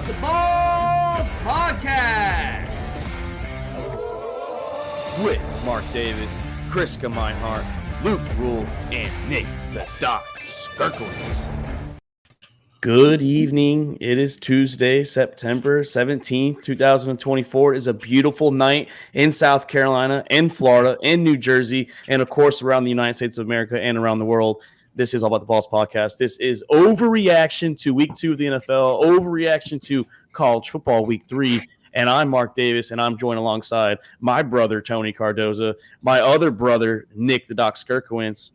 About the Balls podcast with Mark Davis, Chris Meinhardt, Luke Rule, and Nick the Doc Skirkowitz. Good evening. It is Tuesday, September 17th, 2024. It is a beautiful night in South Carolina, in Florida, in New Jersey, and of course around the United States of America and around the world. This is All About the Balls podcast. This is overreaction to week 2 of the NFL, overreaction to college football week 3. And I'm Mark Davis, and I'm joined alongside my brother, Tony Cardoza, my other brother, Nick the Doc Skirkowitz.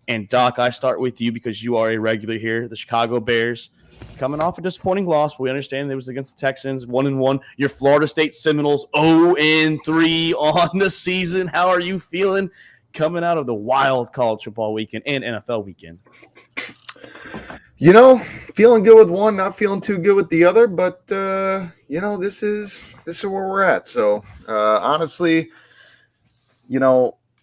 And Doc, I start with you because you are a regular here. The Chicago Bears coming off a disappointing loss, but we understand it was against the Texans, 1-1. Your Florida State Seminoles 0-3 on the season. How are you feeling coming out of the wild college football weekend and NFL weekend? You know, feeling good with one, not feeling too good with the other, but this is where we're at. So honestly,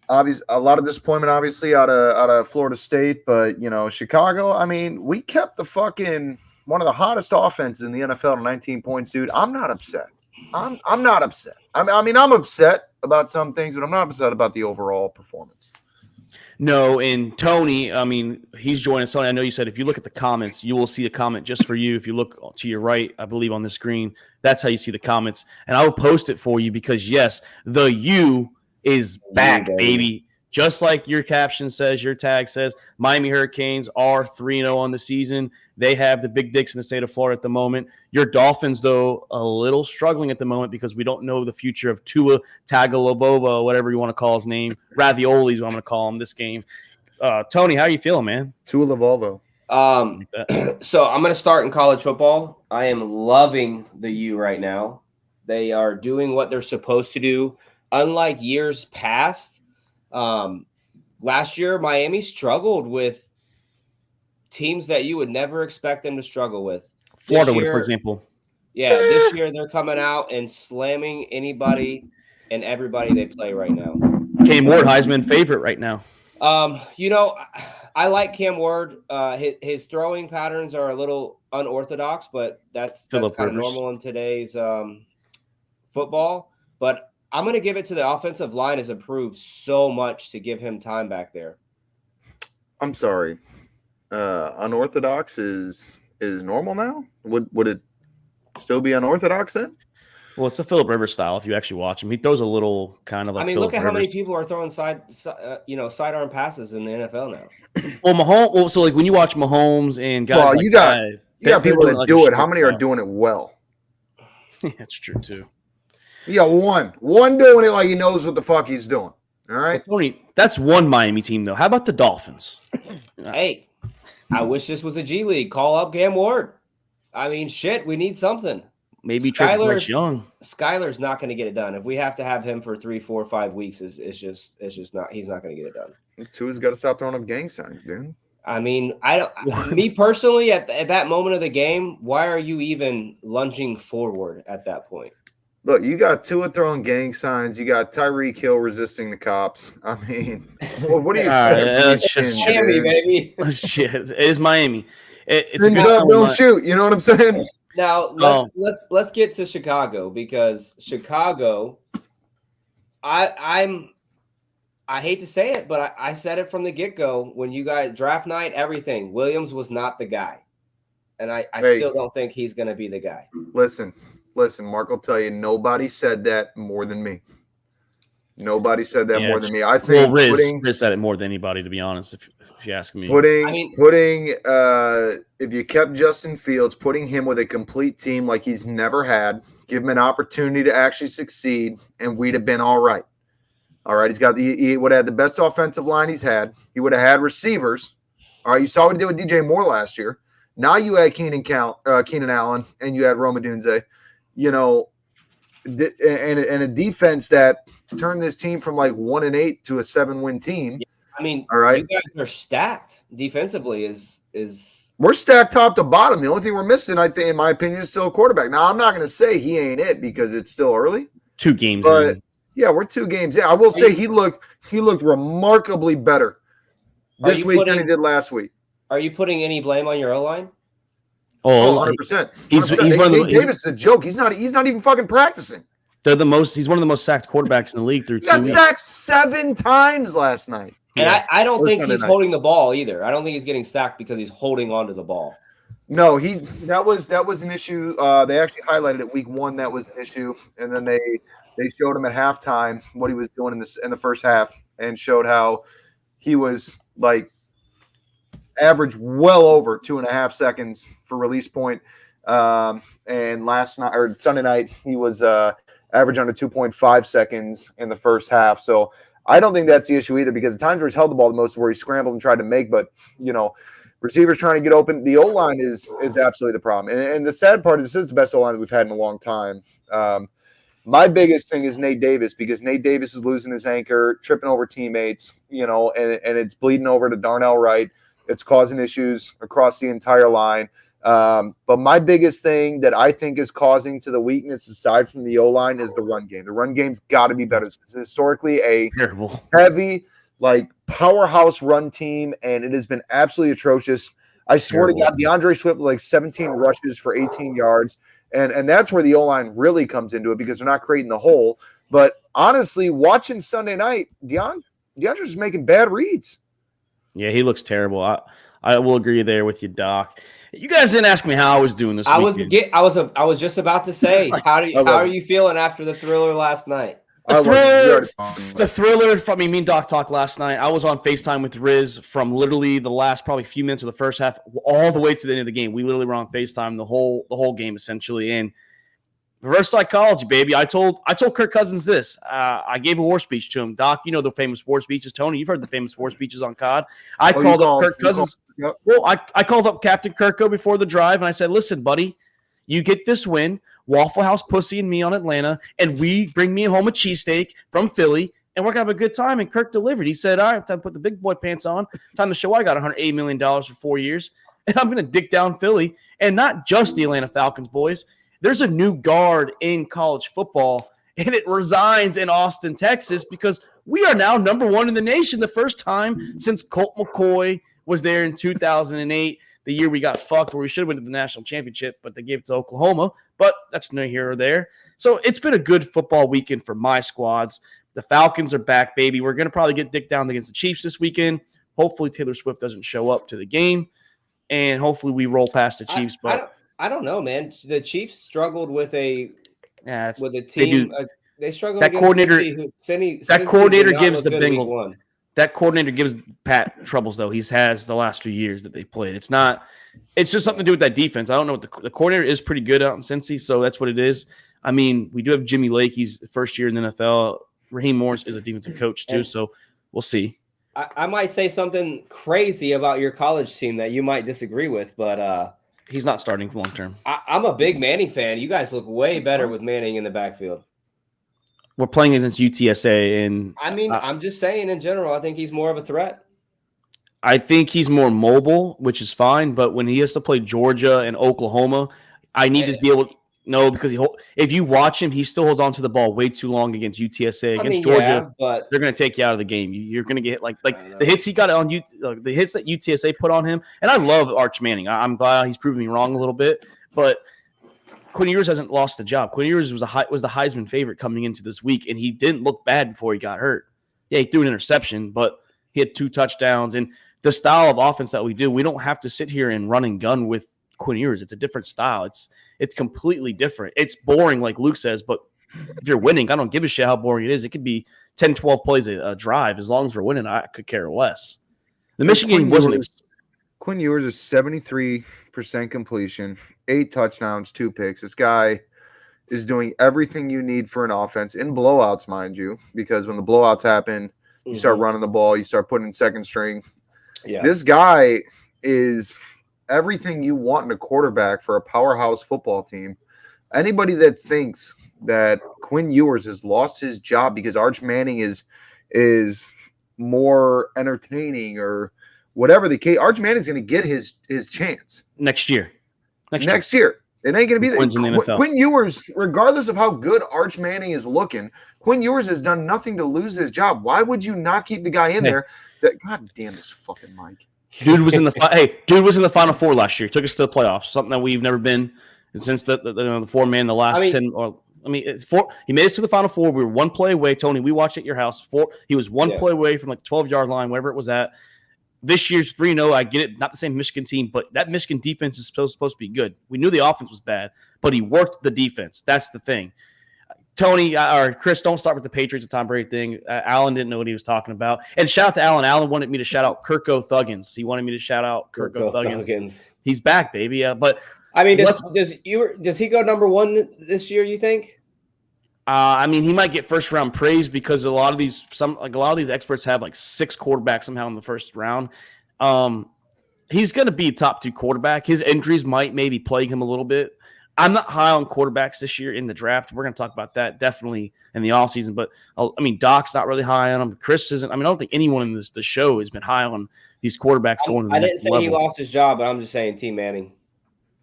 obviously a lot of disappointment, obviously out of Florida State, but Chicago. I mean, we kept the fucking one of the hottest offenses in the NFL to 19 points, dude. I'm not upset. I'm not upset. I mean, I'm upset about some things, but I'm not upset about the overall performance. No, and Tony, I mean, he's joining us. Tony, I know you said if you look at the comments, you will see a comment just for you. If you look to your right, I believe on the screen, that's how you see the comments. And I will post it for you because, yes, the U is back, baby. Just like your caption says, your tag says, Miami Hurricanes are 3-0 on the season. They have the big dicks in the state of Florida at the moment. Your Dolphins, though, a little struggling at the moment because we don't know the future of Tua Tagovailoa, whatever you want to call his name. Ravioli is what I'm going to call him this game. Tony, how are you feeling, man? Tua Tagovailoa. So I'm going to start in college football. I am loving the U right now. They are doing what they're supposed to do. Unlike years past, last year, Miami struggled with teams that you would never expect them to struggle with. Florida, for example. Yeah, this year they're coming out and slamming anybody and everybody they play right now. Cam Ward, Heisman favorite right now. I like Cam Ward. His throwing patterns are a little unorthodox, but that's kind of normal in today's football. But I'm going to give it to the offensive line has improved so much to give him time back there. I'm sorry. Unorthodox is normal now? Would it still be unorthodox then? Well, it's a Phillip Rivers style. If you actually watch him, he throws a little kind of like. I mean, Phillip look at Rivers. how many people are throwing sidearm passes in the NFL now. Well, Mahomes. Well, so like when you watch Mahomes and guys, well, like you got people that do it. How many are doing it well? Yeah, that's true too. You got one doing it like he knows what the fuck he's doing. All right, well, Tony, that's one Miami team though. How about the Dolphins? Hey, I wish this was a G League. Call up Cam Ward. I mean, shit, we need something. Maybe Bryce Young. Skyler's not going to get it done. If we have to have him for 3, 4, 5 weeks, it's just not. He's not going to get it done. Tua's got to stop throwing up gang signs, dude. I mean, me personally, at that moment of the game, why are you even lunging forward at that point? Look, you got Tua throwing gang signs. You got Tyreek Hill resisting the cops. I mean, what do you expect? It's Miami, baby. Shit, it is Miami. It's up, don't shoot. You know what I'm saying? Now let's get to Chicago because Chicago, I hate to say it, but I said it from the get-go when you guys draft night, everything. Williams was not the guy, and I still don't think he's going to be the guy. Listen, Mark will tell you, nobody said that more than me. Nobody said that more than me. I think Riz said it more than anybody, to be honest, if you ask me. If you kept Justin Fields, putting him with a complete team like he's never had, give him an opportunity to actually succeed, and we'd have been all right. All right, he would have had the best offensive line he's had. He would have had receivers. All right, you saw what he did with DJ Moore last year. Now you had Keenan Allen, and you had Rome Odunze. And a defense that turned this team from like 1-8 to a 7-win team. I mean, all right, you guys are stacked defensively. We're stacked top to bottom. The only thing we're missing, I think, in my opinion, is still a quarterback. Now, I'm not going to say he ain't it because it's still early. 2 games, but yeah, we're 2 games in. I will say he looked remarkably better this week than he did last week. Are you putting any blame on your O-line? Oh, 100%. He's one of the. Nate Davis is a joke. He's not even fucking practicing. He's one of the most sacked quarterbacks in the league through 2 weeks. He got sacked 7 times last night. And I don't think he's holding the ball either. I don't think he's getting sacked because he's holding onto the ball. No, that was an issue. They actually highlighted it week 1. That was an issue, and then they showed him at halftime what he was doing in the first half, and showed how he was like average well over 2.5 seconds for release point. And last night or Sunday night, he was average under 2.5 seconds in the first half. So I don't think that's the issue either, because the times where he's held the ball the most, where he scrambled and tried to make, but receivers trying to get open. The O-line is absolutely the problem. And the sad part is this is the best O-line that we've had in a long time. My biggest thing is Nate Davis, because Nate Davis is losing his anchor, tripping over teammates, and it's bleeding over to Darnell Wright. It's causing issues across the entire line. But my biggest thing that I think is causing to the weakness, aside from the O-line, is the run game. The run game's got to be better. It's historically a terrible, heavy, powerhouse run team, and it has been absolutely atrocious. I swear to God, DeAndre Swift was 17 rushes for 18 yards, and that's where the O-line really comes into it, because they're not creating the hole. But honestly, watching Sunday night, DeAndre's making bad reads. Yeah, he looks terrible. I will agree there with you, Doc. You guys didn't ask me how I was doing this weekend. I was just about to say, how are you feeling after the thriller last night? The thriller. I mean, me and Doc talked last night. I was on FaceTime with Riz from literally the last probably few minutes of the first half all the way to the end of the game. We literally were on FaceTime the whole game essentially. And reverse psychology, baby. I told Kirk Cousins this. I gave a war speech to him. Doc, you know the famous war speeches. Tony, you've heard the famous war speeches on COD. I called up Kirk Cousins. Yep. Well, I called up Captain Kirko before the drive, and I said, listen, buddy, you get this win, Waffle House Pussy and me on Atlanta, and we bring me home a cheesesteak from Philly, and we're going to have a good time. And Kirk delivered. He said, all right, time to put the big boy pants on. Time to show I got $180 million for 4 years, and I'm going to dick down Philly. And not just the Atlanta Falcons, boys. There's a new guard in college football, and it resigns in Austin, Texas, because we are now number 1 in the nation, the first time since Colt McCoy was there in 2008, the year we got fucked, where we should have went to the national championship, but they gave it to Oklahoma. But that's neither here or there. So it's been a good football weekend for my squads. The Falcons are back, baby. We're going to probably get dicked down against the Chiefs this weekend. Hopefully Taylor Swift doesn't show up to the game, and hopefully we roll past the Chiefs. But I don't know, man. The Chiefs struggled with a team. They struggled. That coordinator. That coordinator gives the Bengals. That coordinator gives Pat troubles, though. He has the last few years that they played. It's just something to do with that defense. I don't know what the coordinator is pretty good out in Cincy, so that's what it is. I mean, we do have Jimmy Lake. He's first year in the NFL. Raheem Morris is a defensive coach, too, so we'll see. I might say something crazy about your college team that you might disagree with, but he's not starting long term. I'm a big Manning fan. You guys look way better with Manning in the backfield. We're playing against UTSA, and I mean, I'm just saying in general, I think he's more of a threat. I think he's more mobile, which is fine. But when he has to play Georgia and Oklahoma, I need to be able to know, because if you watch him, he still holds on to the ball way too long against UTSA. Against Georgia, but they're going to take you out of the game. You're going to get like the hits he got on you, the hits that UTSA put on him. And I love Arch Manning. I'm glad he's proven me wrong a little bit, but Quinn Ewers hasn't lost the job. Quinn Ewers was the Heisman favorite coming into this week, and he didn't look bad before he got hurt. Yeah, he threw an interception, but he had 2 touchdowns. And the style of offense that we do, we don't have to sit here and run and gun with Quinn Ewers. It's a different style. It's completely different. It's boring, like Luke says, but if you're winning, I don't give a shit how boring it is. It could be 10, 12 plays a drive. As long as we're winning, I could care less. The Michigan game wasn't – Quinn Ewers is 73% completion, 8 touchdowns, 2 picks. This guy is doing everything you need for an offense in blowouts, mind you, because when the blowouts happen, you start running the ball, you start putting in second string. Yeah. This guy is everything you want in a quarterback for a powerhouse football team. Anybody that thinks that Quinn Ewers has lost his job because Arch Manning is more entertaining or whatever the case, Arch Manning's going to get his chance next year. Next year. It ain't going to be that. Quinn Ewers, regardless of how good Arch Manning is looking, Quinn Ewers has done nothing to lose his job. Why would you not keep the guy in there? God damn this fucking mic. Dude was in the Final Four last year. Took us to the playoffs. Something that we've never been since the four-man the last 10 or it's four. He made it to the Final Four. We were one play away, Tony. We watched at your house. He was one play away from like the 12-yard line, wherever it was at. This year's 3-0. I get it. Not the same Michigan team, but that Michigan defense is supposed to be good. We knew the offense was bad, but he worked the defense. That's the thing. Tony or Chris, don't start with the Patriots and Tom Brady thing. Alan didn't know what he was talking about. And shout out to Alan. Alan wanted me to shout out Kirko Thuggins. He wanted me to shout out Kirko Thuggins. He's back, baby. But I mean, does he go number one this year, you think? I mean, he might get first round praise because a lot of these experts have like 6 quarterbacks somehow in the first round. He's going to be a top 2 quarterback. His injuries might maybe plague him a little bit. I'm not high on quarterbacks this year in the draft. We're going to talk about that definitely in the offseason. But, I mean, Doc's not really high on him. Chris isn't. I mean, I don't think anyone in the show has been high on these quarterbacks going to the next level. I didn't say he lost his job, but I'm just saying Team Manning.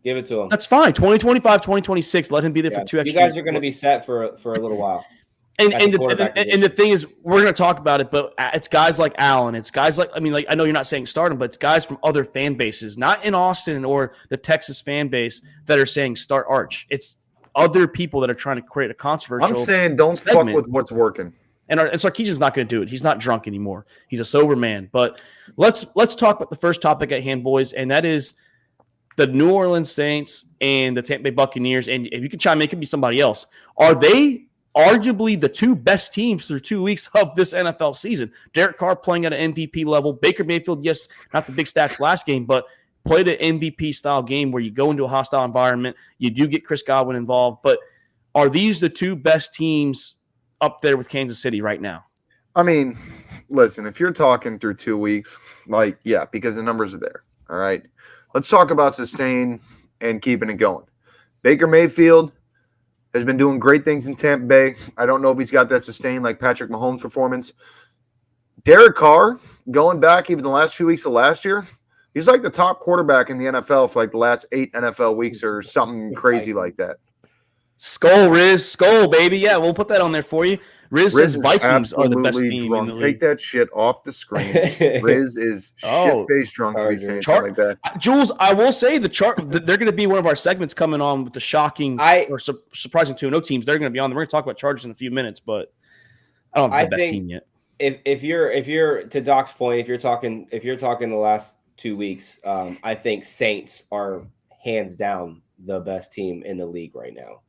Give it to him. That's fine. 2025, 2026. Let him be there for 2 extra. You guys are going to be set for a little while. And the thing is, we're going to talk about it, but it's guys like Allen. It's guys like, I know you're not saying start him, but it's guys from other fan bases, not in Austin or the Texas fan base, that are saying start Arch. It's other people that are trying to create a controversial I'm saying don't segment. Fuck with what's working. And Sarkisian's not going to do it. He's not drunk anymore. He's a sober man. But let's talk about the first topic at hand, boys, and that is the New Orleans Saints and the Tampa Bay Buccaneers. And if you can chime in, it could be somebody else. Are they arguably the 2 best teams through 2 weeks of this NFL season? Derek Carr playing at an MVP level. Baker Mayfield, yes, not the big stats last game, but played an MVP-style game where you go into a hostile environment. You do get Chris Godwin involved. But are these the 2 best teams up there with Kansas City right now? I mean, listen, if you're talking through 2 weeks, because the numbers are there, all right? Let's talk about sustain and keeping it going. Baker Mayfield has been doing great things in Tampa Bay. I don't know if he's got that sustain like Patrick Mahomes' performance. Derek Carr, going back even the last few weeks of last year, he's like the top quarterback in the NFL for like the last 8 NFL weeks or something crazy like that. Skull, Riz. Skull, baby. Yeah, we'll put that on there for you. Riz says Vikings are the best team drunk. In the league. Take that shit off the screen. Riz is shit-faced drunk to be saying something like that. Jules, I will say they're going to be one of our segments coming on with the shocking or surprising 2-0 teams. They're going to be on. We're going to talk about Chargers in a few minutes, but I don't have the best team yet. If you're to Doc's point, if you're talking the last 2 weeks, I think Saints are hands down the best team in the league right now.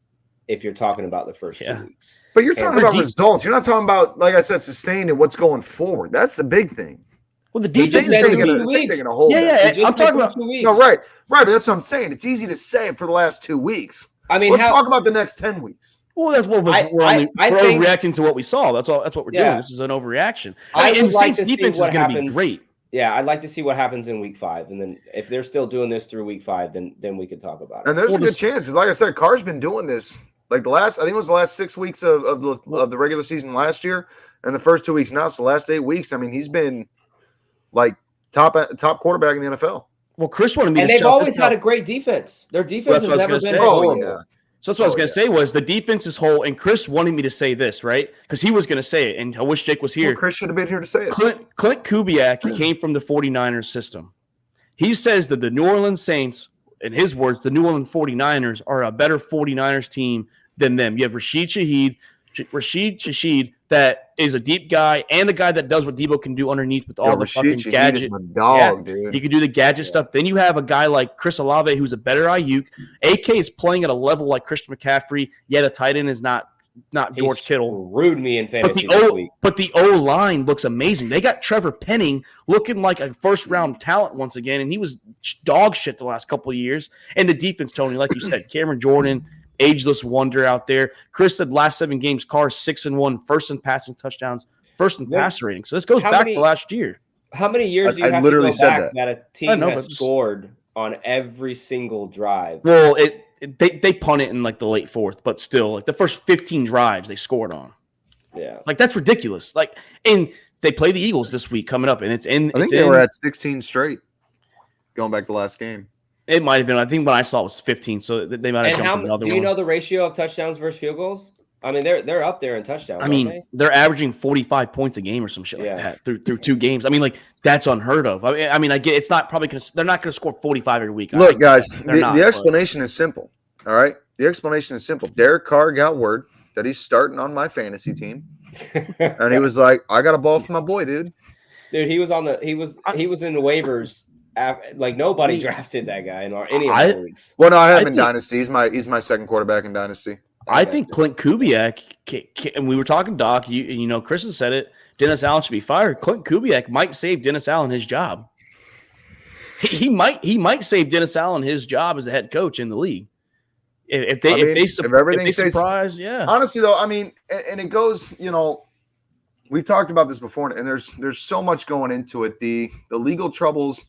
If you're talking about the first 2 weeks. But you're talking about results. You're not talking about, like I said, sustain and what's going forward. That's the big thing. Well, the defense is taking a hold. I'm talking about 2 weeks. No, right. But that's what I'm saying. It's easy to say for the last 2 weeks. I mean, let's talk about the next 10 weeks. Well, that's what we're reacting to what we saw. That's what we're doing. This is an overreaction. And the Saints defense is going to be great. Yeah, I'd like to see what happens in week 5. And then if they're still doing this through week 5, then we could talk about it. And there's a good chance because, like I said, Carr's been doing this. Like I think it was the last 6 weeks of the regular season last year, and the first 2 weeks now. So the last 8 weeks, I mean, he's been like top quarterback in the NFL. Well, Chris wanted me and to. And they've always had a great defense. Their defense has never been horrible. Yeah. So that's what I was going to say was the defense is whole, and Chris wanted me to say this, right? Because he was going to say it, and I wish Jake was here. Well, Chris should have been here to say it. Clint Kubiak came from the 49ers system. He says that the New Orleans Saints, in his words, the New Orleans 49ers are a better 49ers team than them. You have Rashid Shaheed, that is a deep guy and the guy that does what Debo can do underneath with all the fucking gadget. Dude. He can do the gadget stuff. Then you have a guy like Chris Olave who's a better Ayuk. AK is playing at a level like Christian McCaffrey, yet a tight end is not George Kittle. Screwed me in fantasy but the O-line looks amazing. They got Trevor Penning looking like a first-round talent once again, and he was dog shit the last couple of years. And the defense, Tony, like you said, Cameron Jordan, ageless wonder out there. Chris said last 7 games, Carr 6-1, first in passing touchdowns, first in passer rating. So this goes back to last year. How many years do you have to go back that a team has scored on every single drive? Well, they punt it in like the late 4th, but still, like the first 15 drives they scored on. Yeah, like that's ridiculous. Like, and they play the Eagles this week coming up, and I think they were at 16 straight going back to last game. It might have been. I think what I saw was 15, so they might have jumped another one. Do you know the ratio of touchdowns versus field goals? I mean, they're up there in touchdowns. I mean, aren't they're averaging 45 points a game or some shit like that through 2 games. I mean, like that's unheard of. I mean, I get it's not probably they're not going to score 45 every week. Look, guys, the explanation is simple. All right, the explanation is simple. Derek Carr got word that he's starting on my fantasy team, and he was like, "I got a ball for my boy, dude." Dude, he was in the waivers. Like nobody drafted that guy in any of our leagues. Well, no, I have him in Dynasty. He's my second quarterback in Dynasty. I think Clint Kubiak, and we were talking, Doc, you know, Chris has said it, Dennis Allen should be fired. Clint Kubiak might save Dennis Allen his job. He might save Dennis Allen his job as a head coach in the league. If everything surprise, yeah. Honestly, though, I mean, and it goes, you know, we've talked about this before, and there's so much going into it. The legal troubles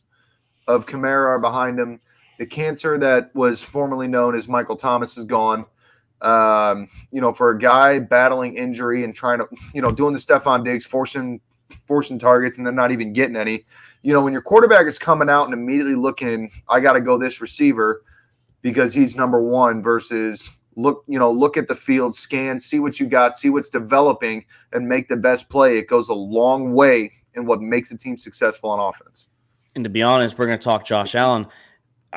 of Kamara are behind him. The cancer that was formerly known as Michael Thomas is gone. You know, for a guy battling injury and trying to, you know, doing the Stephon Diggs, forcing targets and then not even getting any. You know, when your quarterback is coming out and immediately looking, I got to go this receiver because he's number one versus look at the field, scan, see what you got, see what's developing, and make the best play. It goes a long way in what makes a team successful on offense. And to be honest, we're going to talk Josh Allen.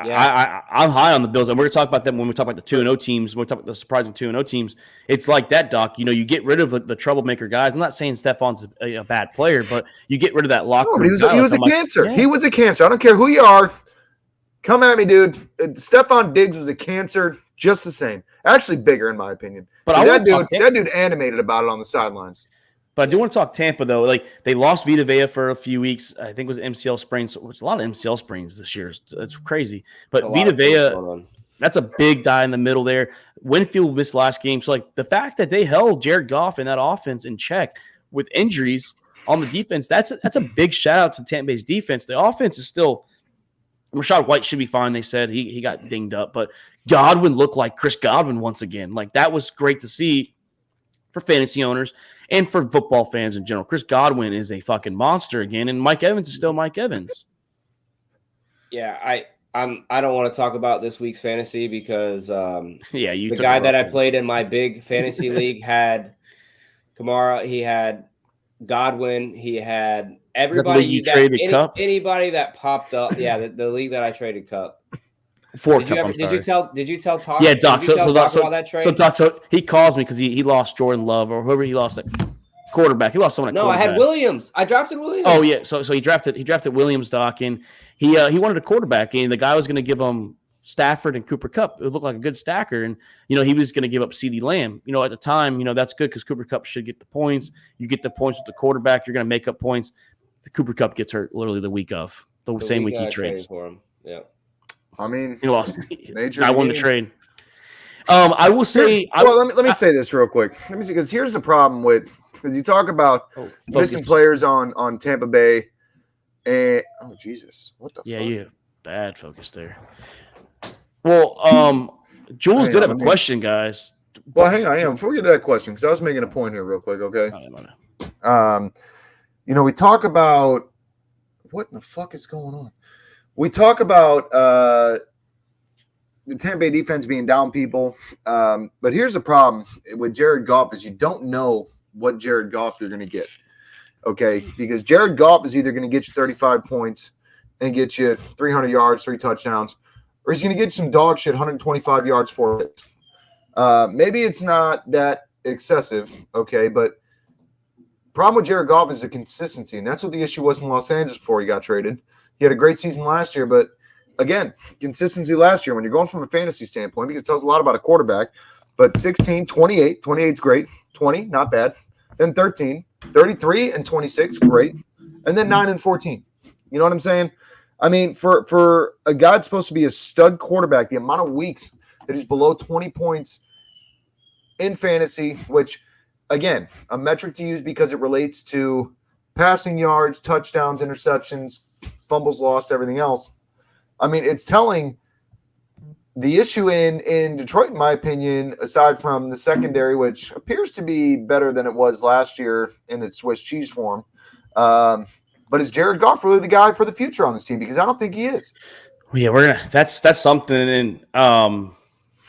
Yeah. I'm high on the Bills, and we're going to talk about them when we talk about the 2-0 teams. When we talk about the surprising 2-0 teams. It's like that, Doc. You know, you get rid of the troublemaker guys. I'm not saying Stephon's a bad player, but you get rid of that locker room. He was a cancer. Yeah. He was a cancer. I don't care who you are. Come at me, dude. Stephon Diggs was a cancer just the same. Actually bigger, in my opinion. But that dude animated about it on the sidelines. But I do want to talk Tampa, though. Like, they lost Vita Vea for a few weeks. I think it was MCL sprains. It's a lot of MCL sprains this year. It's crazy. But Vita Vea, that's a big die in the middle there. Winfield missed last game. So, like, the fact that they held Jared Goff in that offense in check with injuries on the defense, that's a big shout-out to Tampa Bay's defense. The offense is still – Rashad White should be fine, they said. He got dinged up. But Godwin looked like Chris Godwin once again. Like, that was great to see for fantasy owners and for football fans in general. Chris Godwin is a fucking monster again, and Mike Evans is still Mike Evans. Yeah, I don't want to talk about this week's fantasy because the guy that I played in my big fantasy league had Kamara, he had Godwin, he had everybody. Anybody that popped up. Yeah, the league that I traded Cup. Did you tell Todd? Yeah, Doc. So that trade? So Doc, he calls me because he lost Jordan Love or whoever he lost, like quarterback. He lost someone. I had Williams. I drafted Williams. Oh yeah, so he drafted Williams, Doc, and he wanted a quarterback, and the guy was going to give him Stafford and Cooper Kupp. It looked like a good stacker, and you know he was going to give up CeeDee Lamb. You know, at the time, you know that's good because Cooper Kupp should get the points. You get the points with the quarterback, you're going to make up points. The Cooper Kupp gets hurt literally the week of the same week he trades for him. Yeah. I mean, he lost. I won the trade. I will say. Let me say this real quick. Let me see, because here's the problem with because you talk about missing players on Tampa Bay, and Jesus, what the fuck? Yeah, bad focus there. Well, Jules did have a question, guys. Well, hang on. Before we get to that question, because I was making a point here real quick. Okay. You know, we talk about what in the fuck is going on. We talk about the Tampa Bay defense being down people, but here's the problem with Jared Goff is you don't know what Jared Goff you're going to get, okay? Because Jared Goff is either going to get you 35 points and get you 300 yards, 3 touchdowns, or he's going to get you some dog shit, 125 yards, 4 hits. Maybe it's not that excessive, okay, but problem with Jared Goff is the consistency, and that's what the issue was in Los Angeles before he got traded. He had a great season last year, but again, consistency last year when you're going from a fantasy standpoint, because it tells a lot about a quarterback. But 16, 28, 28 is great. 20, not bad. Then 13, 33 and 26, great. And then 9 and 14. You know what I'm saying? I mean, for a guy that's supposed to be a stud quarterback, the amount of weeks that he's below 20 points in fantasy, which, again, a metric to use because it relates to passing yards, touchdowns, interceptions, fumbles lost, everything else. I mean, it's telling. The issue in Detroit, in my opinion, aside from the secondary, which appears to be better than it was last year in its Swiss cheese form, but is Jared Goff really the guy for the future on this team? Because I don't think he is. Well, yeah, that's something. And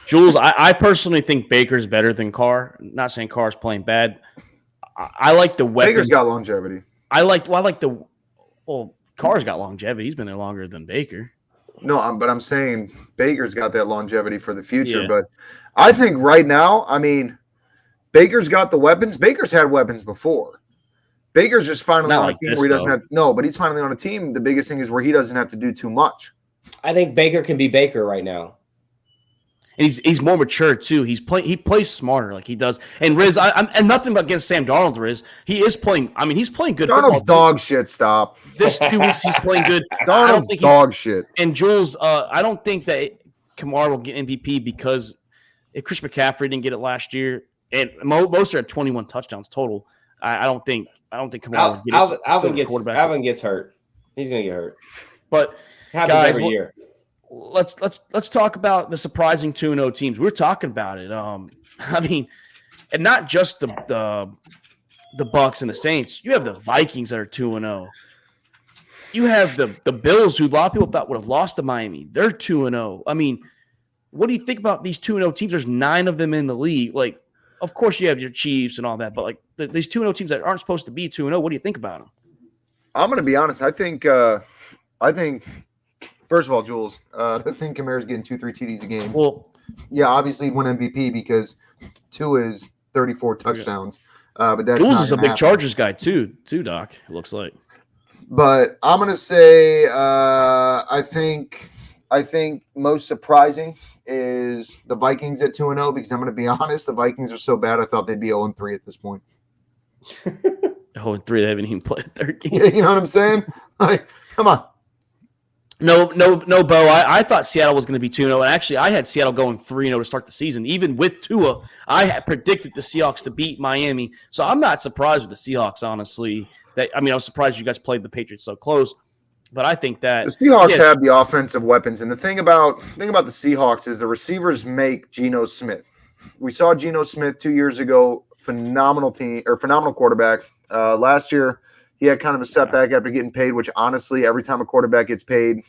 Jules, I personally think Baker's better than Carr. I'm not saying Carr's playing bad. I like the weapons. Baker's got longevity. Carr's got longevity. He's been there longer than Baker. No, but I'm saying Baker's got that longevity for the future. Yeah. But I think right now, I mean, Baker's got the weapons. Baker's had weapons before. Baker's just finally Not on like a team this, where he doesn't though. have but he's finally on a team. The biggest thing is where he doesn't have to do too much. I think Baker can be Baker right now. And he's more mature too. He plays smarter like he does. And Riz, and nothing against Sam Darnold, Riz. He is playing. I mean, he's playing good Darnold's football. dog shit. Stop. This 2 weeks he's playing good. Darnold's dog shit. And Jules, I don't think that Kamara will get MVP because if Chris McCaffrey didn't get it last year, and most are at 21 touchdowns total. I don't think Kamara will get it. Alvin gets hurt. He's gonna get hurt. But happens guys, every year. Let's talk about the surprising 2-0 teams. We're talking about it. I mean, and not just the Bucks and the Saints. You have the Vikings that are 2-0. You have the Bills, who a lot of people thought would have lost to Miami. They're 2-0. I mean, what do you think about these 2-0 teams? There's 9 of them in the league. Like, of course you have your Chiefs and all that, but like these 2-0 teams that aren't supposed to be 2-0, what do you think about them? I'm going to be honest. I think first of all, Jules, I think Kamara's getting 2-3 TDs a game. Well, yeah, obviously he won MVP because 2 is 34 touchdowns. But that's Jules not is a gonna big happen. Chargers guy too, Doc. It looks like. But I'm gonna say I think most surprising is the Vikings at 2-0 because I'm gonna be honest, the Vikings are so bad I thought they'd be 0-3 at this point. 0-3, they haven't even played 13. You know what I'm saying? Like, come on. No, Bo. I thought Seattle was going to be 2-0, and actually I had Seattle going 3-0 to start the season. Even with Tua, I had predicted the Seahawks to beat Miami. So I'm not surprised with the Seahawks, honestly. I was surprised you guys played the Patriots so close. But I think that the Seahawks have the offensive weapons, and the thing about the Seahawks is the receivers make Geno Smith. We saw Geno Smith 2 years ago, phenomenal quarterback. Last year, he had kind of a setback after getting paid, which honestly, every time a quarterback gets paid,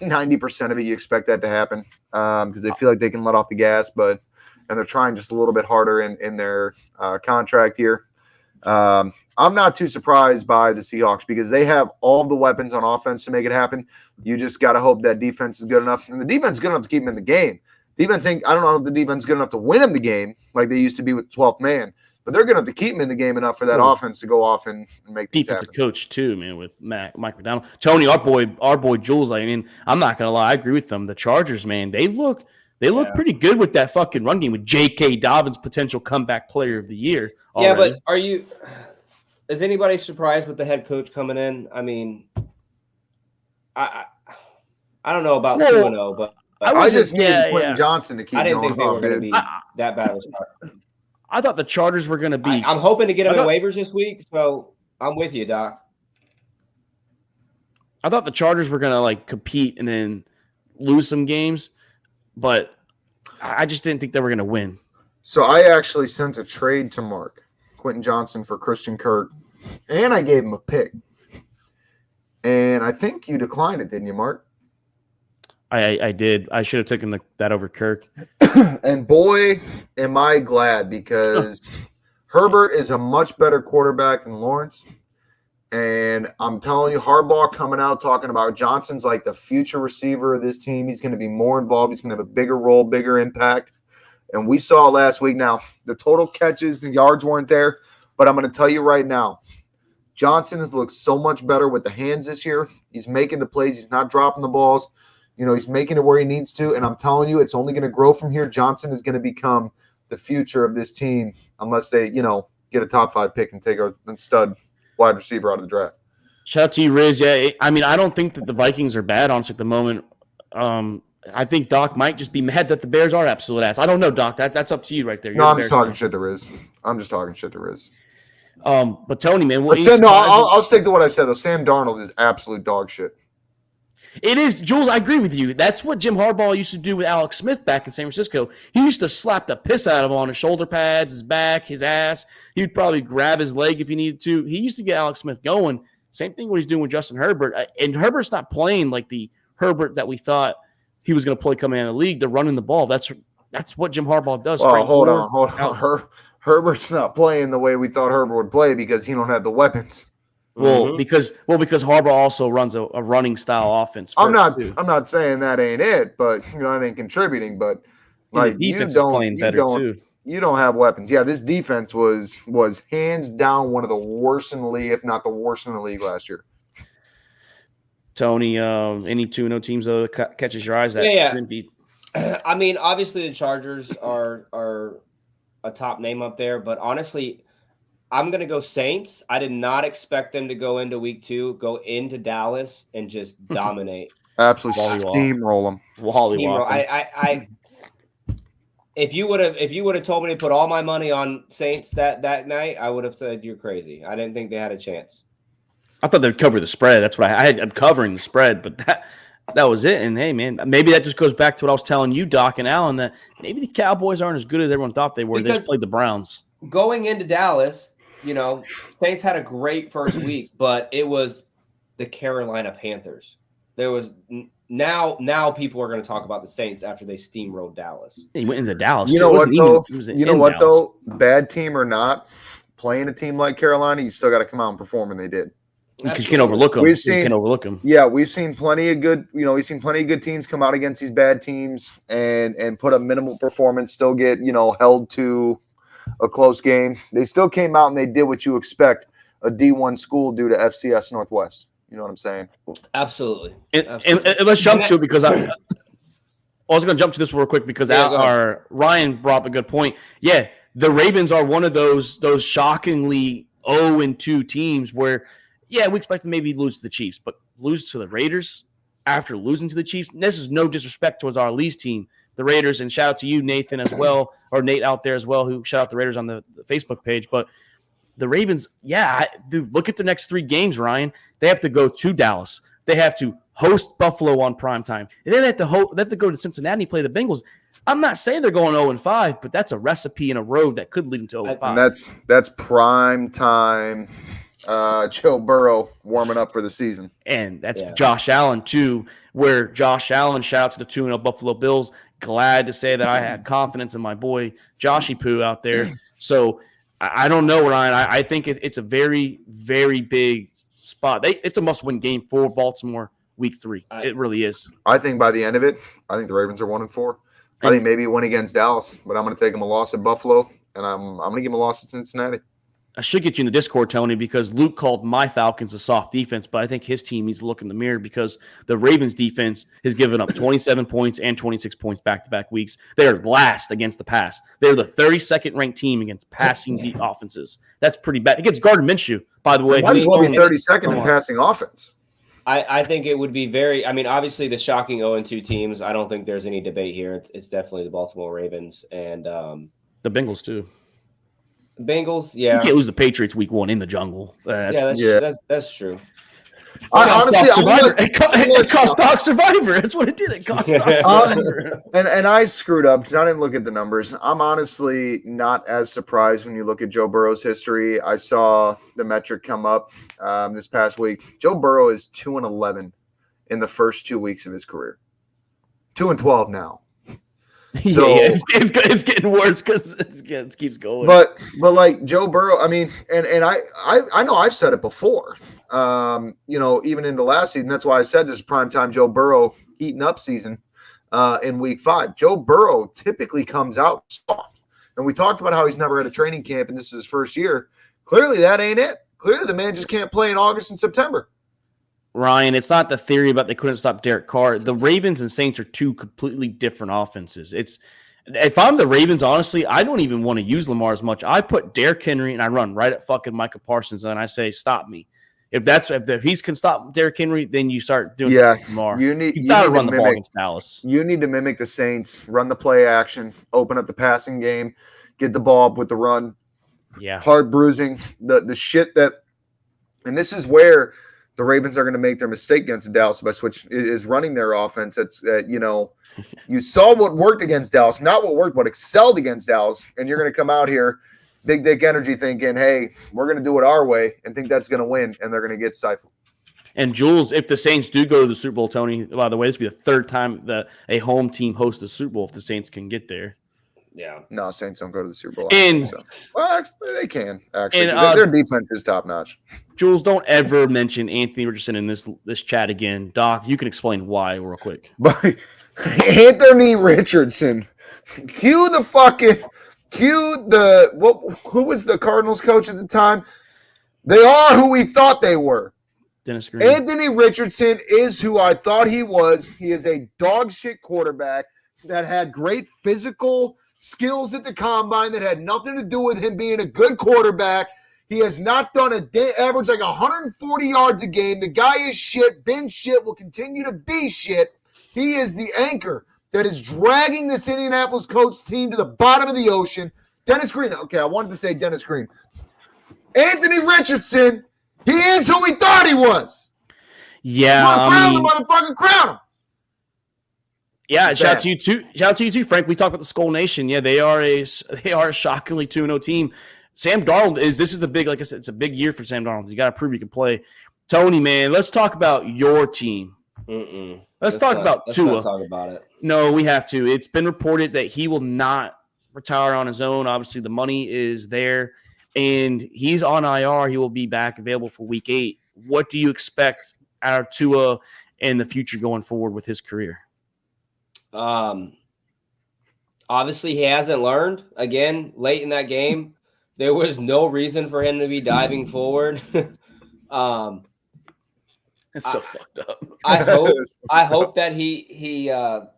90% of it you expect that to happen because they feel like they can let off the gas, and they're trying just a little bit harder in their contract here. I'm not too surprised by the Seahawks because they have all the weapons on offense to make it happen. You just got to hope that defense is good enough, and the defense is good enough to keep them in the game. I don't know if the defense is good enough to win them the game like they used to be with the 12th man, but they're going to have to keep them in the game enough for that offense to go off and make things defensive happen. coach too, man, with Mike McDonald. Tony, our boy Jules. I mean, I'm not gonna lie, I agree with them. The Chargers, man, they look pretty good with that fucking run game with J.K. Dobbins, potential comeback player of the year. Already. Yeah, but is anybody surprised with the head coach coming in? I mean, I don't know about 2-0, but I just need Quentin Johnson to keep going. I didn't think they were going to be that bad of a start. I thought the Chargers were going to be. I'm hoping to get him in waivers this week, so I'm with you, Doc. I thought the Chargers were going to compete and then lose some games, but I just didn't think they were going to win. So I actually sent a trade to Mark, Quentin Johnson for Christian Kirk, and I gave him a pick. And I think you declined it, didn't you, Mark? I did. I should have taken that over Kirk. And boy, am I glad because Herbert is a much better quarterback than Lawrence. And I'm telling you, Harbaugh coming out talking about Johnson's like the future receiver of this team. He's going to be more involved. He's going to have a bigger role, bigger impact. And we saw last week. Now, the total catches, the yards weren't there. But I'm going to tell you right now, Johnson has looked so much better with the hands this year. He's making the plays. He's not dropping the balls. You know, he's making it where he needs to. And I'm telling you, it's only going to grow from here. Johnson is going to become the future of this team unless they, get a top 5 pick and take a stud wide receiver out of the draft. Shout out to you, Riz. Yeah, I mean, I don't think that the Vikings are bad, honestly, at the moment. I think Doc might just be mad that the Bears are absolute ass. I don't know, Doc. That's up to you right there. No, I'm just talking shit to Riz. But Tony, man, I'll stick to what I said though. Sam Darnold is absolute dog shit. It is, Jules. I agree with you. That's what Jim Harbaugh used to do with Alex Smith back in San Francisco. He used to slap the piss out of him on his shoulder pads, his back, his ass. He would probably grab his leg if he needed to. He used to get Alex Smith going. Same thing what he's doing with Justin Herbert. And Herbert's not playing like the Herbert that we thought he was going to play coming out of the league. They're running the ball. That's That's what Jim Harbaugh does. Well, Frank hold Gore on. Herbert's not playing the way we thought Herbert would play because he don't have the weapons. Because Harbaugh also runs a running style offense. I'm not saying that ain't it, but that ain't contributing. But the defense is playing better too. You don't have weapons. Yeah, this defense was hands down one of the worst in the league, if not the worst in the league last year. Tony, any 2-0 teams that catches your eyes? I mean, obviously the Chargers are a top name up there, but honestly, I'm going to go Saints. I did not expect them to go into week 2, go into Dallas and just dominate. Absolutely steamroll them. Steamroll. If you would have told me to put all my money on Saints that night, I would have said you're crazy. I didn't think they had a chance. I thought they'd cover the spread. That's what I had. I'm covering the spread, but that was it. And hey, man, maybe that just goes back to what I was telling you, Doc and Alan, that maybe the Cowboys aren't as good as everyone thought they were. They just played the Browns. Going into Dallas, Saints had a great first week, but it was the Carolina Panthers. There was now people are going to talk about the Saints after they steamrolled Dallas. He went into Dallas. You know what though? Bad team or not, playing a team like Carolina, you still got to come out and perform, and they did. Because you can overlook them. Yeah, we've seen plenty of good. We've seen plenty of good teams come out against these bad teams and put a minimal performance, still get held to a close game. They still came out and they did what you expect a D1 school do to FCS Northwest. You know what I'm saying? Absolutely. And let's jump to it because I was going to jump to this real quick because Ryan brought up a good point. Yeah, the Ravens are one of those shockingly 0-2 teams where. Yeah, we expect to maybe lose to the Chiefs, but lose to the Raiders after losing to the Chiefs. This is no disrespect towards our Lee's team, the Raiders, and shout out to you, Nathan, as well, or Nate out there as well, who shout out the Raiders on the Facebook page. But the Ravens, dude, look at the next 3 games, Ryan. They have to go to Dallas. They have to host Buffalo on primetime. And then they have to go to Cincinnati and play the Bengals. I'm not saying they're going 0-5, but that's a recipe in a road that could lead them to 0-5. And that's prime time. Joe Burrow warming up for the season. And that's Josh Allen, too, where Josh Allen, shout out to the 2-0 Buffalo Bills. Glad to say that I had confidence in my boy Joshy Poo out there. So I don't know, Ryan. I think it's a very, very big spot. It's a must-win game for Baltimore week 3. It really is. I think by the end of it, I think the Ravens are 1-4. I think maybe a win against Dallas, but I'm going to take them a loss at Buffalo, and I'm going to give them a loss at Cincinnati. I should get you in the Discord, Tony, because Luke called my Falcons a soft defense, but I think his team needs to look in the mirror because the Ravens defense has given up 27 points and 26 points back-to-back weeks. They are last against the pass. They're the 32nd ranked team against passing offenses. That's pretty bad. Against Gardner Minshew, by the way. Might as well be 32nd in passing offense. I think it would be obviously the shocking 0-2 teams. I don't think there's any debate here. It's definitely the Baltimore Ravens and the Bengals, too. Bengals, yeah. You can't lose the Patriots week 1 in the jungle. That's true. It cost Doc Survivor. That's what it did. It cost Doc Survivor. And I screwed up because I didn't look at the numbers. I'm honestly not as surprised when you look at Joe Burrow's history. I saw the metric come up this past week. Joe Burrow is 2-11 in the first 2 weeks of his career. 2-12 now. So, it's getting worse because it keeps going. But like Joe Burrow, I mean, and I know I've said it before. Even in the last season, that's why I said this is primetime Joe Burrow eating up season in week 5. Joe Burrow typically comes out soft, and we talked about how he's never had a training camp, and this is his first year. Clearly, that ain't it. Clearly, the man just can't play in August and September. Ryan, it's not the theory about they couldn't stop Derek Carr. The Ravens and Saints are 2 completely different offenses. If I'm the Ravens, honestly, I don't even want to use Lamar as much. I put Derrick Henry and I run right at fucking Micah Parsons and I say, stop me. If he can stop Derrick Henry, then you start doing something with Lamar. You got to run the ball against Dallas. You need to mimic the Saints, run the play action, open up the passing game, get the ball up with the run. Yeah. Hard bruising, the shit that – and this is where – the Ravens are going to make their mistake against Dallas, which is running their offense. That's you saw what worked against Dallas, not what worked, but excelled against Dallas. And you're going to come out here, big dick energy, thinking, "Hey, we're going to do it our way," and think that's going to win, and they're going to get stifled. And Jules, if the Saints do go to the Super Bowl, Tony, by the way, this will be the third time that a home team hosts the Super Bowl if the Saints can get there. Yeah. No, Saints don't go to the Super Bowl. And So. Well, actually, they can, actually. And, Their defense is top-notch. Jules, don't ever mention Anthony Richardson in this chat again. Doc, you can explain why real quick. But Anthony Richardson, who was the Cardinals coach at the time? They are who we thought they were. Dennis Green. Anthony Richardson is who I thought he was. He is a dog shit quarterback that had great physical skills at the combine that had nothing to do with him being a good quarterback. He has not done average like 140 yards a game. The guy is shit, been shit, will continue to be shit. He is the anchor that is dragging this Indianapolis Colts team to the bottom of the ocean. Dennis Green. Okay, I wanted to say Dennis Green. Anthony Richardson, he is who we thought he was. Yeah, motherfucking crown him. Yeah, shout out to you too, Frank. We talked about the Skull Nation. Yeah, they are a shockingly 2-0 team. Sam Darnold this is a big, like I said, it's a big year for Sam Darnold. You got to prove you can play. Tony, man, let's talk about your team. Let's talk about Tua. Let's talk about it. No, we have to. It's been reported that he will not retire on his own. Obviously, the money is there, and he's on IR. He will be back available for Week 8. What do you expect out of Tua in the future going forward with his career? Obviously he hasn't learned. Again, late in that game, there was no reason for him to be diving forward. It's so fucked up. I hope that he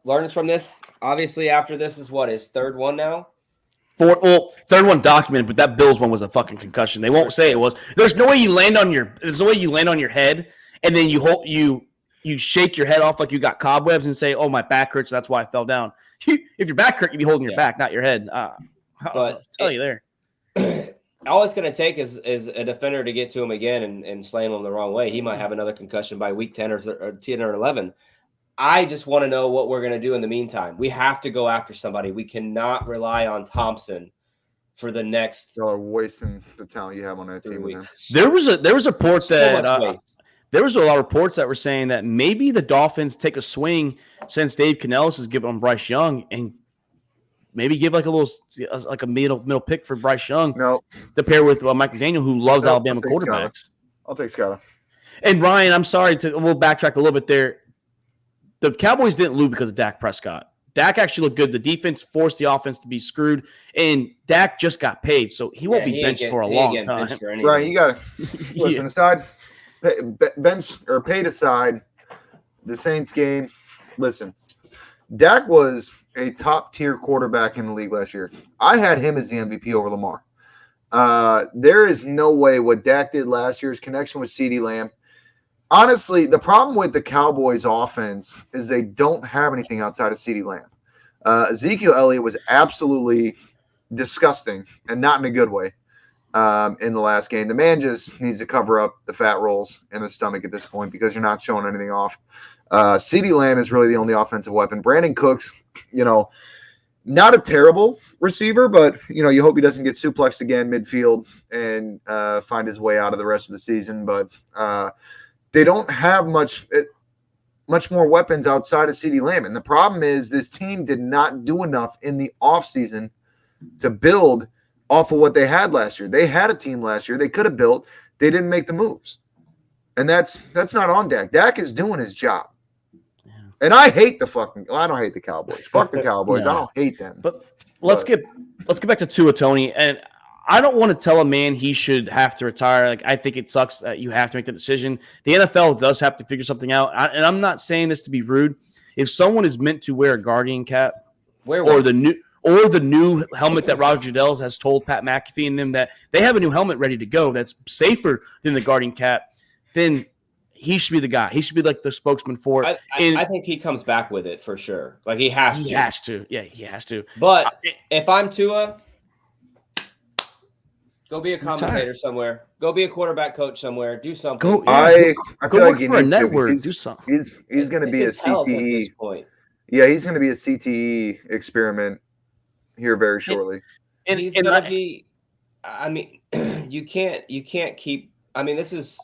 learns from this. Obviously, after this is his third one now. Third one documented, but that Bills one was a fucking concussion. They won't say it was. There's no way you land on your head and then you shake your head off like you got cobwebs and say, "Oh, my back hurts. That's why I fell down." If your back hurt, you'd be holding your back, not your head. I'll tell you there. All it's going to take is a defender to get to him again and slam him the wrong way. He might have another concussion by week 10 or 10 or 11. I just want to know what we're going to do in the meantime. We have to go after somebody. We cannot rely on Thompson for the next. Y'all are wasting the talent you have on that team. There was a report that there was a lot of reports that were saying that maybe the Dolphins take a swing since Dave Canellis has given on Bryce Young and maybe give like a middle pick for Bryce Young to pair with Mike McDaniel, who loves Alabama quarterbacks. I'll take Scott. And Ryan, I'm sorry we'll backtrack a little bit there. The Cowboys didn't lose because of Dak Prescott. Dak actually looked good. The defense forced the offense to be screwed, and Dak just got paid, so he won't be benched for a long time. Ryan, you got to listen. Aside, bench or paid aside, the Saints game. Listen, Dak was a top-tier quarterback in the league last year. I had him as the MVP over Lamar. There is no way what Dak did last year, his connection with CeeDee Lamb. Honestly, the problem with the Cowboys' offense is they don't have anything outside of CeeDee Lamb. Ezekiel Elliott was absolutely disgusting, and not in a good way, in the last game. The man just needs to cover up the fat rolls in his stomach at this point because you're not showing anything off. CeeDee Lamb is really the only offensive weapon. Brandon Cooks, not a terrible receiver, but, you hope he doesn't get suplexed again midfield and find his way out of the rest of the season. But they don't have much more weapons outside of CeeDee Lamb. And the problem is this team did not do enough in the offseason to build off of what they had last year. They had a team last year. They could have built. They didn't make the moves. And that's not on Dak. Dak is doing his job. Yeah. And I hate I don't hate the Cowboys. Fuck the Cowboys. I don't hate them. But let's get back to Tua, Tony. And I don't want to tell a man he should have to retire. Like, I think it sucks that you have to make the decision. The NFL does have to figure something out. And I'm not saying this to be rude. If someone is meant to wear a Guardian cap or the new helmet that Roger Goodell has told Pat McAfee and them that they have a new helmet ready to go that's safer than the Guardian cap, then he should be the guy. He should be like the spokesman for it. I think he comes back with it for sure. Like he has to. He has to. Yeah, he has to. But if I'm Tua, go be a commentator somewhere. Go be a quarterback coach somewhere. Do something. I feel like for a network. Do something. He's going to be a CTE. Yeah, he's going to be a CTE experiment here very shortly. And he's going to be. I mean, you can't keep. I mean, this is